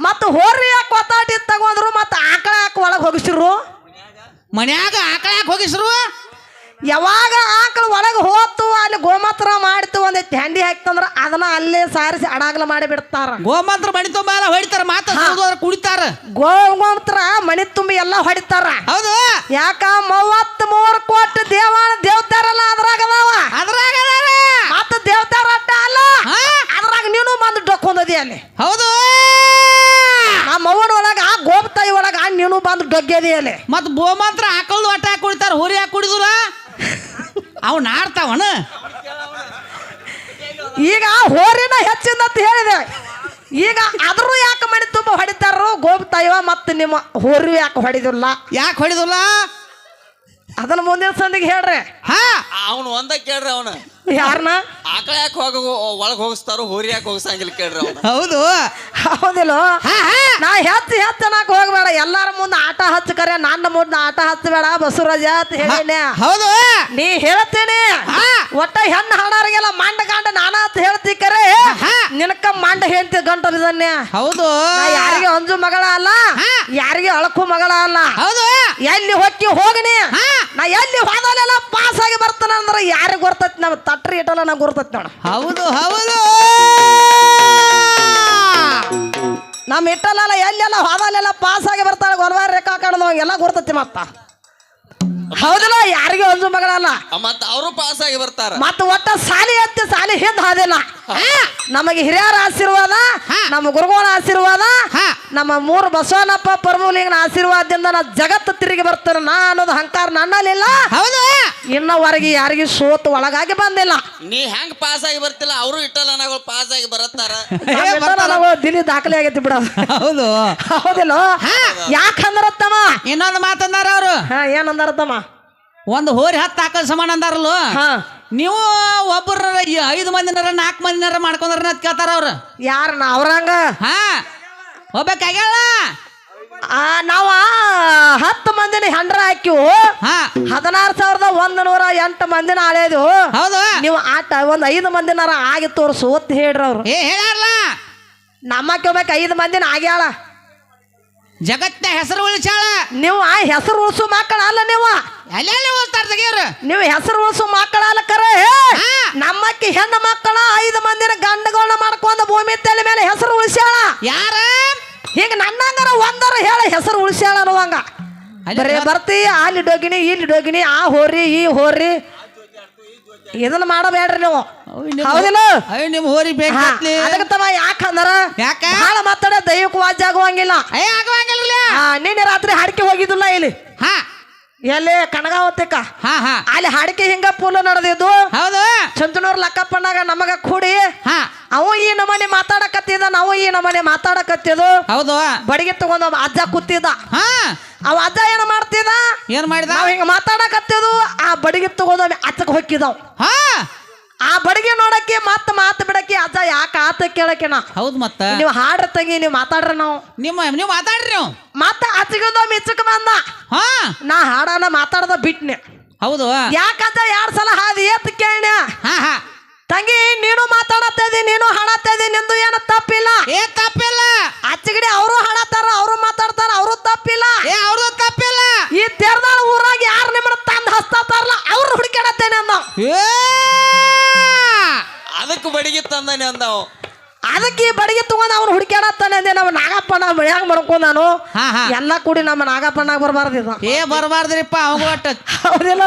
ಮತ್ತ ಹೋರಿ ಯಾಕೆ ಒತ್ತಾಟಿ ತಗೊಂಡ್ರು ಮತ್ತ ಆಕಳ ಯಾಕೆ ಒಳಗ್ ಹೋಗಿಸಿರು ಮನ್ಯಾಗ ಆಕಳ ಯಾಕೆ ಹೋಗಿಸ್ರು ಯಾವಾಗ ಆಕಳ ಒಳಗೆ ಹೋತು ಅಲ್ಲಿ ಗೋಮಾತ್ರ ಮಾಡಿತು ಒಂದ್ ಹಂಡಿ ಹಾಕ್ತಂದ್ರ ಅದನ್ನ ಅಲ್ಲೇ ಸಾರಿಸಿ ಅಡಾಗಲ ಮಾಡಿ ಬಿಡ್ತಾರ ಗೋಮಾತ್ರ ಮಣಿ ತುಂಬ ಎಲ್ಲ ಹೊಡಿತಾರ ಮಾತ್ರ ಕುಡಿತಾರ ಗೋಮಾತ್ರ ಮಣಿ ತುಂಬಿ ಎಲ್ಲಾ ಹೊಡಿತಾರ ಹೌದು ಯಾಕ 33 ಕೋಟಿ ದೇವತಾರಲ್ಲ ಅದ್ರಾಗದಾವ ಮತ್ತ ದೇವತಾರ ಅಡ್ಡ ಅಲ್ಲ ಅದ್ರಾಗ ನೀನು ಬಂದು ಡೊಕ್ಕೊಂದದಿ ಅಲ್ಲಿ ಹೌದು ನಮ್ಮ ಅವ್ವನ ಒಳಗ ಗೋಪತಾಯಿ ಒಳಗ ನೀನು ಬಂದು ಡೊಗ್ಗೆದಿ ಅಲ್ಲಿ ಮತ್ ಗೋಮಾತ್ರ ಆಕಳ್ದು ಒಟ್ಟ ಹಾಕಿ ಕುಡಿತಾರ ಹೋರಿ ಹಾಕಿ ಕುಡಿದುಲ್ಲ ಅವ್ ನಾಡ್ತಾವಣ ಈಗ ಹೋರಿನ ಹೆಚ್ಚಿಂದ ಅಂತ ಹೇಳಿದೆ ಈಗ ಅದ್ರು ಯಾಕೆ ಮನೆ ತುಂಬ ಹೊಡಿತಾರೋ ಗೋಪತಾಯಿವ ಮತ್ತೆ ನಿಮ್ಮ ಹೋರಿ ಯಾಕೆ ಹೊಡಿದಿಲ್ಲ ಯಾಕೆ ಹೊಡಿದಿಲ್ಲ ಅದನ್ನ ಮುಂದಿನ ಸಂದಿಗೆ ಹೇಳ್ರಿ ಅವನು ಒಂದ ಕೇಳ್ರಿ ಅವನ ಯಾರನ್ನ ಆಕಳ ಯಾಕೆ ಒಳಗ್ ಹೋಗಿಸ್ತಾರೋ ಹೋರಿ ಯಾಕೆ ಹೋಗಿಸಂಗಿಲ್ಲ ಕೇಳ್ರಿ ಅವನು ಹೌದು ಹೌದಿಲ್ಲ ನಾ ಹೆಚ್ಚನಾಕ ಹೋಗ್ಬೇಡ ಎಲ್ಲಾರ ಮುಂದೆ ಆಟ ಹಚ್ಚಕರೆ ನನ್ನ ಮುಂದೆ ಆಟ ಹಚ್ಚಬೇಡ ಬಸವರಾಜ ಅಂತ ಹೇಳಿನ ಹೌದು ನೀ ಹೇಳ್ತೀನಿ ಒಟ್ಟ ಹೆಣ್ಣು ಹಾಡಾರಿಗೆಲ್ಲ ಮಂಡ ಗಂಡ ನಾನ ಅಂತ ಹೇಳ್ತಿ ಕರೆ ನಿನಕ ಮಂಡ ಹೇಳ್ತಿ ಗಂಟ ಇದನ್ನೇ ಹೌದು ಯಾರಿಗೆ ಅಂಜು ಮಗಳ ಅಲ್ಲ ಯಾರಿಗೆ ಅಳಕು ಮಗಳ ಅಲ್ಲ ಹೌದು ಎಲ್ಲಿ ಹೊಕ್ಕಿ ಹೋಗನಿ ನಾ ಎಲ್ಲಿ ಹೋದಲ್ಲೆಲ್ಲ ಪಾಸ್ ಆಗಿ ಬರ್ತಾನ ಅಂದ್ರೆ ಯಾರಿಗೆ ಗೊತ್ತೈತಿ ನಮ್ಮ ತಟ್ರಿ ಇಟ್ಟಲ್ಲ ನಾ ಗೊತ್ತೈತಿ ನೋಡ ಹೌದು ಹೌದು ನಮ್ಮ ಇಟ್ಟಲ್ಲ ಎಲ್ಲೆಲ್ಲ ಹೋದಲ್ಲೆಲ್ಲ ಪಾಸ್ ಆಗಿ ಬರ್ತಾಳೆ ಗೊಲ್ವಾರ ರೇಖಾ ಕಾಣದ ಎಲ್ಲ ಗೊತ್ತೈತಿ ಮತ್ತ ಹೌದಿಲ್ಲ ಯಾರಿಗೆ ಒಂದು ಮಗಳಲ್ಲ ಮತ್ತ ಅವರು ಪಾಸ್ ಆಗಿ ಬರ್ತಾರ ಮತ್ತ ಒಟ್ಟ ಸಾಲಿ ಹತ್ತಿ ಸಾಲಿ ಹಿಂದ್ ಹಾದಿಲ್ಲ ನಮಗೆ ಹಿರಿಯರ ಆಶೀರ್ವಾದ ನಮ್ಮ ಗುರುಗಳ ಆಶೀರ್ವಾದ ನಮ್ಮ 3 ಬಸವನಪ್ಪ ಪರಮೂಲಿಂಗನ ಆಶೀರ್ವಾದದಿಂದ ನಾ ಜಗತ್ತು ತಿರುಗಿ ಬರ್ತಾರ ನಾ ಅನ್ನೋದು ಅಹಂಕಾರ ನನ್ನಲ್ಲಿಲ್ಲ ಹೌದು ಇನ್ನವರೆಗೆ ಯಾರಿಗೆ ಸೋತು ಒಳಗಾಗಿ ಬಂದಿಲ್ಲ ನೀ ಹೆಂಗ್ ಪಾಸ್ ಆಗಿ ಬರ್ತಿಲ್ಲ ಅವರು ಇಟ್ಟಲ್ಲ ಪಾಸ್ ಆಗಿ ಬರತ್ತಾರ ದಿಲ್ಲಿ ದಾಖಲೆ ಆಗೈತಿ ಬಿಡ ಹೌದು ಹೌದಿಲ್ಲ ಯಾಕಂದ್ರತ್ತಮ್ಮ ಇನ್ನೊಂದು ಮಾತಂದಾರ ಅವರು ಏನಂದಾರತ್ತಮ್ಮ ಒಂದು ಹೋರಿ 10 ಆಕಳ ಸಮಾನ ಅಂದಾರಲ್ಲ ನೀವು ಒಬ್ಬರ 5 ಮಂದಿನಾರ 4 ಮಂದಿನಾರ ಮಾಡ್ಕೊಂಡ್ರ ಕೇಳ್ತಾರ ಅವ್ರು ಯಾರನ್ನ ಅವ್ರಂಗ ಹೋಗ್ಬೇಕಾಗ್ಯಾಳ ನಾವ 10 ಮಂದಿನ ಹೆಂಡ್ರ ಹಾಕಿವು 16,108 ಮಂದಿನ ಆಳೇದು ಹೌದು ನೀವು ಆಟ ಒಂದ್ 5 ಮಂದಿನಾರ ಆಗಿ ತೋರ್ಸು ಒತ್ತು ಹೇಳ್ರಿ ಅವ್ರು ಹೇಳಲ್ಲ ನಮ್ಮಕ್ಕೆ ಹೋಗ್ಬೇಕು 5 ಮಂದಿನ ಆಗ್ಯಾಳ ಜಗತ್ತ ಹೆಸರು ಉಳಿಸಾಳ ನೀವು ಆ ಹೆಸರು ಉಳಿಸು ಮಕ್ಕಳ ಅಲ್ಲ ನೀವು ಎಲ್ಲೆಲ್ಲಿ ಉಳಿಸ್ತಾರ ತೆಗಿಯವ್ರು ನೀವು ಹೆಸರು ಉಳಿಸು ಮಕ್ಕಳ ಅಲ್ಲ ಕರೆ ನಮ್ಮಕ್ಕಿ ಹೆಣ್ಣು ಮಕ್ಕಳ 5 ಮಂದಿನ ಗಂಡಗಳನ್ನ ಮಾಡ್ಕೊಂಡ ಭೂಮಿ ತಲೆ ಮೇಲೆ ಹೆಸರು ಉಳಿಸ್ಯಾಳ ಯಾರ ಈಗ ನನ್ನ ಬರೇ ಬರ್ತಿ ಅಲ್ಲಿ ಡೋಗಿನಿ ಇಲ್ಲಿ ಡೋಗಿನಿ ಆ ಹೋರಿ ಈ ಹೋರಿ ಇದನ್ನ ಮಾಡಬೇಡ್ರಿ ನೀವು ಹೌದಿಲ್ಲ ನಿಮ್ ಹೋರಿ ಬೇಕು ಅದಕ್ಕತ್ತವ ಯಾಕಂದ್ರ ಯಾಕ ಬಹಳ ಮಾತಾಡ ದೈವಕ್ಕೆ ವಾಜ್ಯ ಆಗುವಂಗಿಲ್ಲ ಆಗುವಂಗಿಲ್ಲ ನಿನ್ನೆ ರಾತ್ರಿ ಹಾಡಿಕೆ ಹೋಗಿದ್ದಿಲ್ಲ ಇಲ್ಲಿ ಹಾ ಎಲ್ಲಿ ಕನಗಾವತಿಕ ಹಾ ಹಾ ಅಲ್ಲಿ ಹಾಡಿಕೆ ಹಿಂಗ ಪೂಲ ನಡೆದಿದ್ದು ಹೌದು ಚಂಚನೂರ್ ಲಕ್ಕಪ್ಪನಾಗ ನಮಗ ಕೂಡಿ ಹಾ ಅವ ಈ ನಮನೆ ಮಾತಾಡಕತ್ತಿದ ನಾವು ಈ ನಮನೆ ಮಾತಾಡಕತ್ತಿದ್ದು ಹೌದು ಬಡಿಗೆ ತಗೊಂಡ ಅಜ್ಜ ಕೂತಿದ್ದ ಹಾ ಅವ ಅಜ್ಜ ಏನ್ ಮಾಡ್ತಿದ ಏನ್ ಮಾಡಿದ ನಾವ್ ಹಿಂಗ ಮಾತಾಡಕತ್ತಿದ್ದು ಆ ಬಡಿಗೆ ತಗೊಂಡ ಅಚ್ಚಕ್ ಹೊಕ್ಕಿದವ್ ಹಾ ಆ ಬಡಿಗೆ ನೋಡಕ್ಕೆ ಮತ್ತ ಮಾತು ಬಿಡಕ್ಕೆ ಅಜ್ಜ ಯಾಕ ಆತ ಕೇಳಕ್ಕೆನ ಹೌದು ಮತ್ತ ನೀವು ಹಾಡ್ರ ತಂಗಿ ನೀವು ಮಾತಾಡ್ರಿ ನಾವು ನೀವು ಮಾತಾಡ್ರಿ ನೀವು ಮತ್ತ ಅಚ್ಚಗದ ಮಿಚ್ಚಕ್ ಬಂದ ಹಾ ನಾ ಹಾಡನ ಮಾತಾಡದ ಬಿಟ್ನೆ ಹೌದು ಯಾಕಂತ 2 ಸಲ ಹಾದಿ ಏತ್ ಕೇಳ್ಯ ಹಾ ಹಾ ತಂಗಿ ನೀನು ಮಾತಾಡತ್ತಿದಿ ನೀನು ಹಾಡತ್ತಿದಿ ನಿಂದು ಏನು ತಪ್ಪಿಲ್ಲ ತಪ್ಪಿಲ್ಲ ಅಚ್ಚಗಡಿ ಅವರು ಹಾಡತ್ತಾರ ಅವರು ಮಾತಾಡ್ತಾರ ಅವರು ತಪ್ಪಿಲ್ಲ ಅವ್ರದ್ದು ತಪ್ಪಿಲ್ಲ ಈ ತೆರ್ದಾಳ ಊರಾಗ ಯಾರು ನಿಮ್ಮನ್ನ ತಂದು ಹಸ್ತಾರಲ್ಲ ಅವ್ರು ಹುಡುಕಾಡತ್ತೇನೆ ಅಂದ ಅದಕ್ಕೆ ಬಡಿಗೆ ತಂದಾನೆ ಅಂದವ ಅದಕ್ಕೆ ಈ ಬಡಿಗೆ ತಗೊಂಡ್ ಅವ್ನು ಹುಡುಕಾಡತ್ತಾನೆ ಅಂದೆ ನಮ್ಮ ನಾಗಪ್ಪನ ಮನ್ಯಾಗ ಮಾಡ್ಕೊಂಡ್ ನಾನು ಎಲ್ಲ ಕೂಡಿ ನಮ್ಮ ನಾಗಪ್ಪನಾಗ ಬರಬಾರ್ದಿದ ಬರಬಾರ್ದ್ರಿಪ್ಪ ಅವಾಗ ಒಟ್ಟ ಹೌದಿಲ್ಲ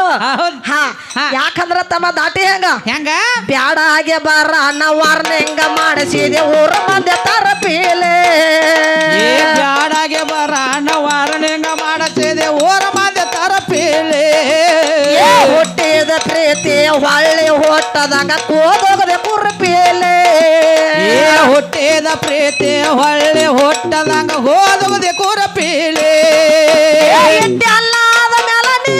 ಯಾಕಂದ್ರ ತಮ್ಮ ದಾಟಿ ಹೆಂಗ ಬ್ಯಾಡ ಹಾಗೆ ಬಾರ ಅನ್ನವಾರ್ನ ಹೆಂಗ ಮಾಡಿಸಿದೆ ಊರ ಮಂದಿ ತರಪೀಲೆ ಬ್ಯಾಡಾಗೆ ಬರ ಅನ್ನವಾರ್ನ ಹೆಂಗ ಮಾಡಿಸಿದೆ ಊರ ಮಂದಿ ತರಪೀಲೆ ಹುಟ್ಟಿದ ಪ್ರೀತಿ ಹೊಳ್ಳಿ ಹೊಟ್ಟದಾಗ ಕೋದೋಗದೆ ಕುರ್ಪೀಲೆ ಹುಟ್ಟಿದ ಪ್ರೀತಿ ಹೊಳ್ಳಿ ಹೊಟ್ಟದಂಗ ಹೋದದೆ ಕುರಪೀಲೆ ಅಲ್ಲಾದ ಮೇಲೆ ನೀ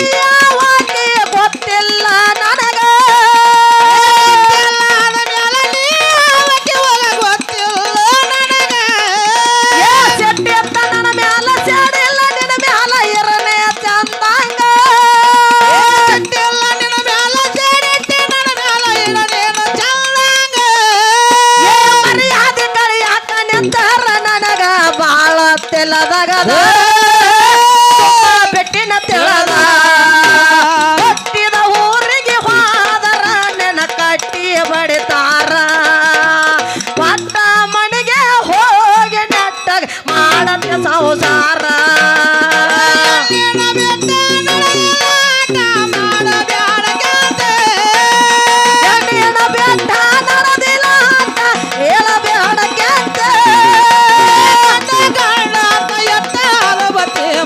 ಗೊತ್ತಿಲ್ಲ ನನಗ ಗೊತ್ತಿಲ್ಲ ನನಗ ಚೆಟ್ಟಿ ಅಂತ ನನ್ನ ಮ್ಯಾಲ ಚಾಡಿಲ್ಲ ನಿನ್ನ ಮ್ಯಾಲ ಇರನೇ ಚಂದಂಗ ಚೆಟ್ಟಿಲ್ಲ ನಿನ್ನ ಮ್ಯಾಲ ಚಾಡಿಟ್ಟೆ ನನ್ನ ಮ್ಯಾಲ ಇರನೇನು ಚಂದಂಗ ಮರ್ಯಾದೆ ಕಳಿಯಾಕ ನಿಂತಾರ ನನಗ ಬಾಳ ತೆಲದಗದ ಬೆಟ್ಟಿನ ತೆಳದ ಕಟ್ಟಿದ ಊರಿಗೆ ಹೋದರ ನೆನ ಕಟ್ಟಿ ಬಡಿತಾರ ಪಟ್ಟ ಮನೆಗೆ ಹೋಗಿ ನೆಟ್ಟಾಗ ಮಾಡತ್ತೆ ಸಂಸಾರ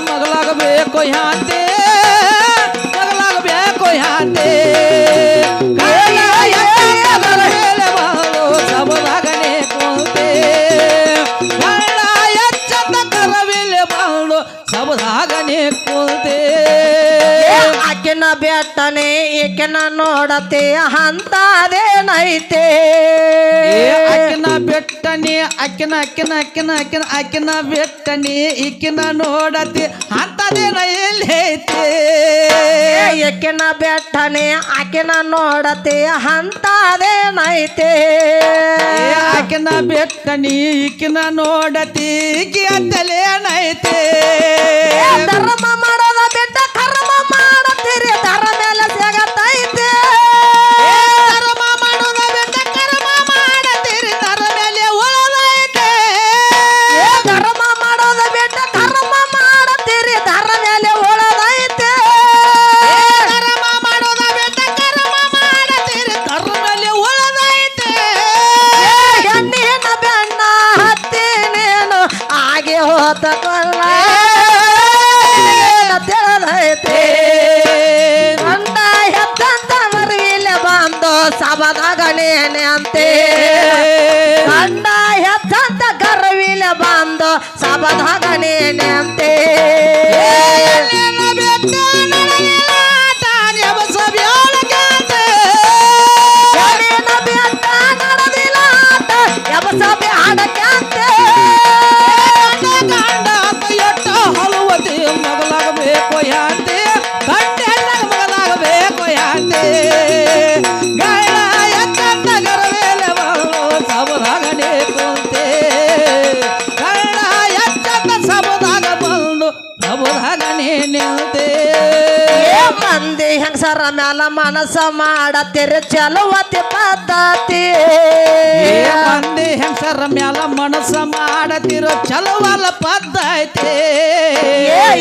ಮಗಳಾಗಬೇಕು ಯಾಂತೆ ಮಗಳಾಗಬೇಕು ಯಾಂತೆ ಸಬದಾಗನೆ ಕುಂತೆ ಗಳ್ಳ ಎಚ್ಚದ ಕರವಿಲೆ ಬಾಳು ಸಬದಾಗನೆ ಕುಂತೆ ಆಕಿನ ಬೆಟ್ಟನೆ ಈಕಿನ ನೋಡತೆ ಅಂತದೇನೈತೆ ಅಕ್ಕಿನ ಬೆಟ್ಟನಿ ಅಕ್ಕಿನ ಬೆಟ್ಟನಿ ಈಕಿನ ನೋಡತಿ ಅಂತದೇನ ಎಲ್ಲಿ ಐತೆ ಈಕಿನ ಬೆಟ್ಟನೆ ಆಕಿನ ನೋಡತೆ ಅಂತದೇನೈತೆ ಆಕಿನ ಬೆಟ್ಟನಿ ಈಕಿನ ನೋಡತಿ ಈಕಿ ಅಂತಲೇನೈತೆ ಧರ್ಮ ಮಾಡೋದ ಬಿಟ್ಟ ಕರ್ಮ ಮಾಡತ್ತೀರಿ ಧರ್ಮ ಮೇಲೆ ಸಿಗತೈತೆ ಧರ್ಮ ಮಾಡೋದ ಬಿಟ್ಟ ಕರ್ಮ ಮಾಡತೀರಿ ಧರ ಮೇಲೆ ಉಳದೈತೆ ಧರ್ಮ ಮಾಡೋದ ಬಿಟ್ಟ ಕರ್ಮ ಮಾಡತ್ತೀರಿ ಧರ ಮೇಲೆ ಉಳದೈತೆ ಧರ್ಮ ಮಾಡೋದ ಬಿಟ್ಟ ಕರ್ಮ ಮಾಡತೀರಿ ಧರ ಮೇಲೆ ಉಳದೈತೆ ಹೆಣ್ಣಿನ ಬೆಣ್ಣ ಹತ್ತಿ ನೀನು ಆಗಿ ಹೋತ ಕೊಲ್ಲ ತಿಳಿದೈತೆ ಗಂಡ ಹೆತ್ತಂತ ಮರಿಲೆ ಬಂದು ಸಬದಾಗನೇನೆ ಅಂತೆ ಗಂಡ ಹೆತ್ತಂತ ಗರ್ವಿಲೆ ಬಂದು ಸಬದಾಗನೇನೆ ಅಂತೆ ಹೆಣ್ಣಿನ ಬೆಟ್ಟ ನಡೆದಿಲ್ಲ ಆಟ ಎಬಸಬೆ ಹಾಡಕ್ಯಾಂತೆ ಹಲುವತಿ ಮಗಳಾಗಬೇಕು ಯಾಂತೆ ಗಂಟೆ ಮಗಳಾಗಬೇಕು ಯಾಂತೆ ಗಾಳ ಎಚ್ಚಂದ ಗರವೇಲೆ ಬರಲು ಸಬದಾಗನೆ ಕುಂತೆ ಗಾಳ ಎಚ್ಚಂದ ಸಬದಾಗ ಬಂದು ಸಬದಾಗ ಹೆಂಗಸರ ಮ್ಯಾಲ ಮನಸ್ಸ ಮಾಡತ್ತೀರಿ ಚಲುವತಿ ಪದ್ಧತಿ ಮಂದಿ ಹೆಂಗಸರ ಮ್ಯಾಲ ಮನಸ್ಸ ಮಾಡತಿರೋ ಚಲವಲ್ಲ ಪದ್ಧತಿ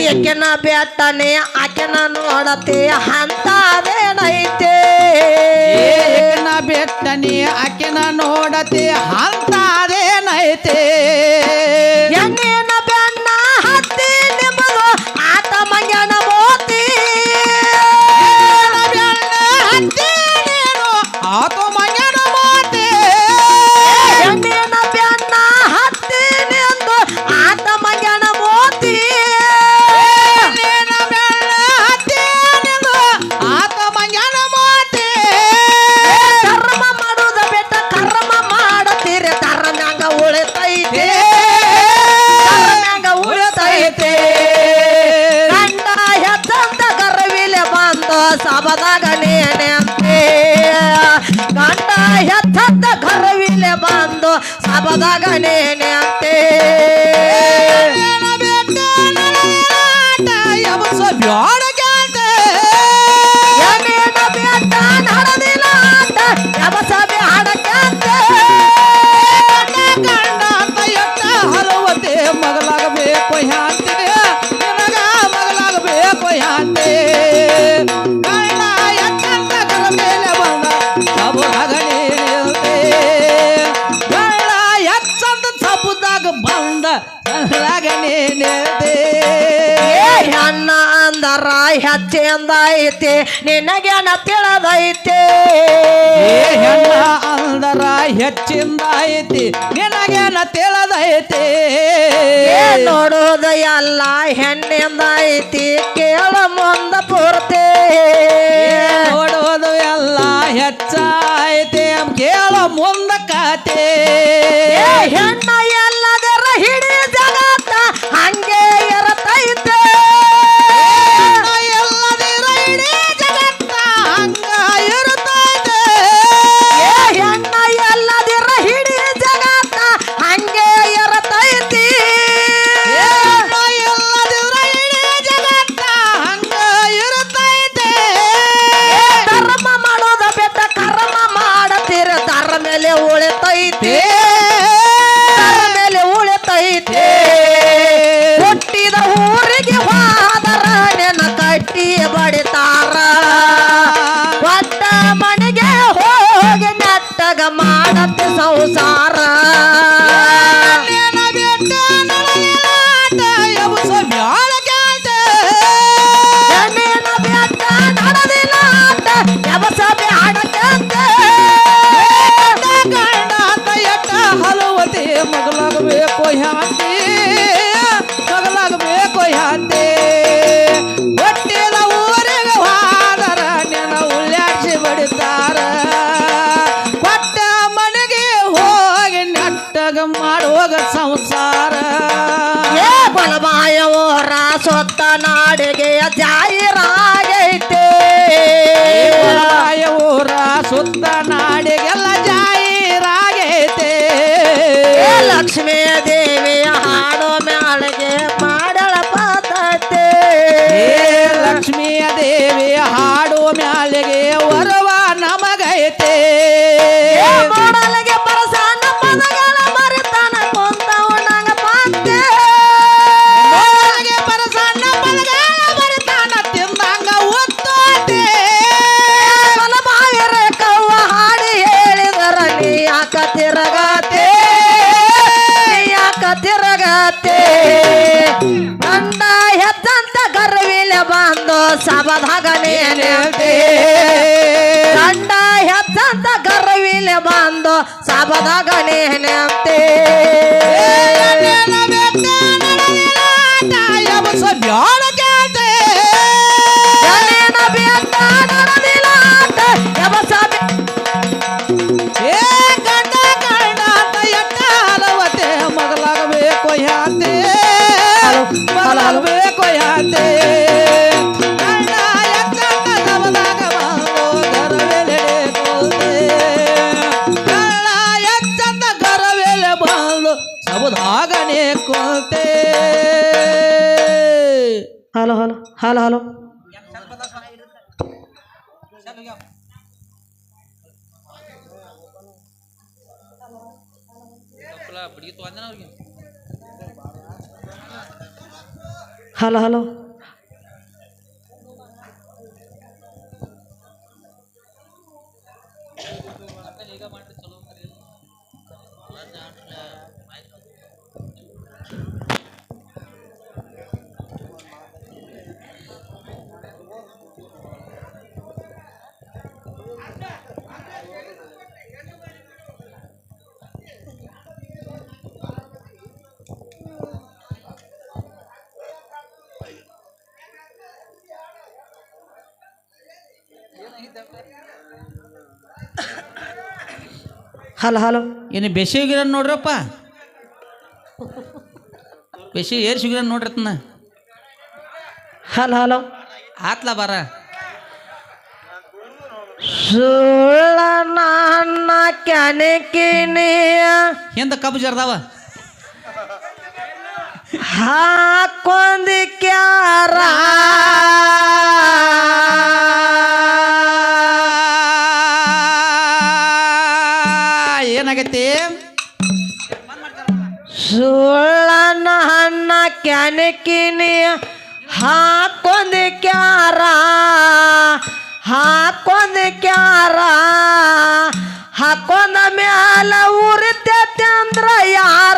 ಏಕೆನ ಬೆಟ್ಟನೆ ಆಕೆನ ನೋಡತಿ ಅಂತದೇನೈತೆ ಏಕನ ಬೆಟ್ಟನಿ ಆಕೆನ ನೋಡತಿ ಅಂತದೇನೈತೆ ಎಣ್ಣಿನ ಬೆನ್ನ ಹತ್ತಿ ನಿಮ್ಮದು ಆತ ಮಂಗನ ಮೋತಿ ಆತೋ ಮಂಗನ ಮಾತೆ ಎಣ್ಣಿನ ಬೆನ್ನ ಹತ್ತಿ ನಿಂದು ಆತ ಮಂಗನ ಮೋತಿ ಆತ ಮಂಗನ ಮಾತೆ ಕರ್ಮ ಮಾಡುದ ಬೆಟ್ಟ ಕರ್ಮ ಮಾಡತೀರಿ ಕರ್ಮ್ಯಾಂಗ ಉಳಿತೈತೆ ಕರ್ಮ್ಯಾಂಗ ಉಳಿತೈತೆ ಗಂಡ ಹೆಜ್ಜಂತ ಗರ್ವಿಲೆ ಬಂದು ಸಬದಾಗ ನೇನಂತೆ ಗಂಡ ಹೆಜ್ಜಂತ ಗರ್ವಿಲೆ ಬಂದು ಸಬದಾಗ ನೇನಂತೆ ಎಣ್ಣಿನ ಬೆಟ್ಟ ನಡೆದಿಲ್ಲ ಅಂತ ಯಬಸಬೆ ಹಾಡಕ್ಕಂತೆ ಹಲವತೆ ಮಗಲಾಗಬೇಕು ಯಾಂತೆ ನಿನಗ ಮಗಲಾಗಬೇಕು ಯಾಂತೆ ಕಣ್ಣ ಎತ್ತಂತ ಕರ ಮೇಲೆ ಬಂದ ಸಬುದಾಗನೇ ನಿಲ್ತೆ ಕಣ್ಣ ಎತ್ತಂತ ಸಬುದಾಗ ಬಂದ ಸಬುದಾಗನೇ ನಿಲ್ತೆ ಹೆಣ್ಣ ಅಂದರ ಹೆಚ್ಚಿಂದ ಐತಿ ನಿನಗೇನ ತಿಳಿದೈತೆ ಹೆಣ್ಣ ಅಂದರ ಹೆಚ್ಚಿಂದ ಐತಿ ನಿನಗೇನ ತಿಳಿದೈತಿ ನೋಡೋದು ಎಲ್ಲ ಹೆಣ್ಣಿಂದ ಐತಿ ಕೇಳ ಮುಂದ ಪೂರ್ತಿ ನೋಡೋದು ಎಲ್ಲ ಹೆಚ್ಚೈತೆ ಕೇಳ ಮುಂದ ಕತೆ ಹೆಣ್ಣ ಎಲ್ಲದರ ಹಿಡಿ ಜಗತ್ತ ಹಂಗೆ ಇರತೈತೆ ಎಲ್ಲದಿರ ಇಡೀ ಜಗತ್ತ ಹಂಗ ಇರುತ್ತೈತೆ ಹೆಣ್ಣ ಎಲ್ಲದಿರ ಹಿಡಿ ಜಗತ್ತ ಹಂಗೆ ಇರತೈತಿ ಎಲ್ಲದಿರ ಇಡೀ ಜಗತ್ತ ಹಂಗ ಇರುತ್ತೈತೆ ಧರ್ಮ ಮಾಡೋದ ಬೆಟ್ಟ ಕರ್ಮ ಮಾಡತೀರ ತರ ಮೇಲೆ ಉಳಿತೈತಿ ತರ ಮೇಲೆ ಉಳಿತೈತಿ ಹುಟ್ಟಿದ ಊರಿಗೆ ಹೋದರ ನೆನ ಕಟ್ಟಿ ಬಡಿತಾರ ಒಟ್ಟ ಮನೆಗೆ ಹೋಗಿ ನೆಟ್ಟಗ ಮಾಡತ್ತೆ ಸಂಸಾರ ಎಣ್ಣಿನ ಬೆಟ್ಟ ನಡೆದಿಲ್ಲ ಅಂತ ಯಬಸಬೆ ಹಾಡಕ್ಕಂತೆ ಹಲವತೆ ಮಗಲಾಗಬೇಕು ಯಾಂತೆ ಮಗಲಾಗಬೇಕು ಯಾಂತೆ ಹೊಟ್ಟೆದ ಊರಿಗೆ ಹೋದರ ನೆನ ಉಳ್ಳಾಡ್ಸಿ ಬಡಿತಾರ ಕೊಟ್ಟ ಮನೆಗೆ ಹೋಗಿ ನೆಟ್ಟಗ ಮಾಡುವಾಗ ಸಂಸಾರ ಏ ಬಲಬಾಯ ಓರ ಸೊತ್ತ ನಾಡಿಗೆ ಜಾಯಿರಾಗೈತೆ ಊರ ಸುತ್ತ ನಾಡಿಗೆಲ್ಲ ಜಾಯಿರಾಗೈತೆ ಏ ಲಕ್ಷ್ಮೀ ದೇವಿಯ ಹಾಡೋ ಮ್ಯಾಳಿಗೆ ಮಾಡಳ ಪದ್ಧತಿ ಏ ಲಕ್ಷ್ಮೀಯ ದೇವಿ ಹಾಡು ಮ್ಯಾಲಿಗೆ ವರವ ನಮಗೈತೆ ಏ ಮಾಡಲಿಗೆ ಪರಸನ್ನ ಪದಗಳ ಮರಿತಾನ ಕೊಂತ ಉಣ್ಣಂಗ ಪಂತೆ ಒಳಗೆ ಪರಸನ್ನ ಪಲಗಾಲ ಬರಿತಾನ ತಿಂದಂಗ ಒತ್ತೋತೆ ಬಲಬಾವಿರ ಕವ್ವ ಹಾಡಿ ಹೇಳಿದರ ನೀ ಯಾಕ ತಿರಗತೆ ನೀ ಯಾಕ ತಿರಗತೆ ಗಂಡ ಹೆಜ್ಜಂತ ಗರ್ವಿಲೆ ಬಂದು ಸಬದಾಗ ನೇನಂತೆ ಗಂಡ ಹೆಜ್ಜಂತ ಗರ್ವಿಲೆ ಬಂದು ಸಬದಾಗ ನೇನಂತೆ ಎಣ್ಣಿನ ಬೆಟ್ಟ ನಡೆದಿಲ್ಲ ಅಂತ ಯಬಸಬೆ ಮಗಲಾಗಬೇಕು ಯಾಂತೆ ಮಗಲಾಗಬೇಕು ಯಾಂತೆ ಸಬುದಾಗನೇ ಕೊಲ್ತೆ hello hello hello hello hello hello hello hello ಏನು ಬೇಸಿಗೆ ಗಿಡ ನೋಡ್ರಪ್ಪ, ಬೇಸಿಗೆ ಏರ್ಸಿ ಗಿಡ ನೋಡ್ರತ್ನ. ಹಲೋ ಹಲೋ ಆತ್ಲ ಬಾರ. ಸುಳ್ಳ ನನ್ನ ಕ್ಯಾನೆಕಿನಿ ಎಂತ ಕಬ್ಬು ಜರ್ದಾವ ಹಾಕೊಂದಿ ಕ್ಯಾರ ಏನಾಗೈತಿ? ಸುಳ್ಳನ ಹಣ್ಣ ಕ್ಯಾನೆಕಿನಿ ಹಾಕೊಂದಿ ಕ್ಯಾರ ಹಾಕೊಂದಿ ಕ್ಯಾರ ಹಾಕೊಂದ ಮ್ಯಾಲ ಉರಿತೈತಿ ಅಂದ್ರ ಯಾ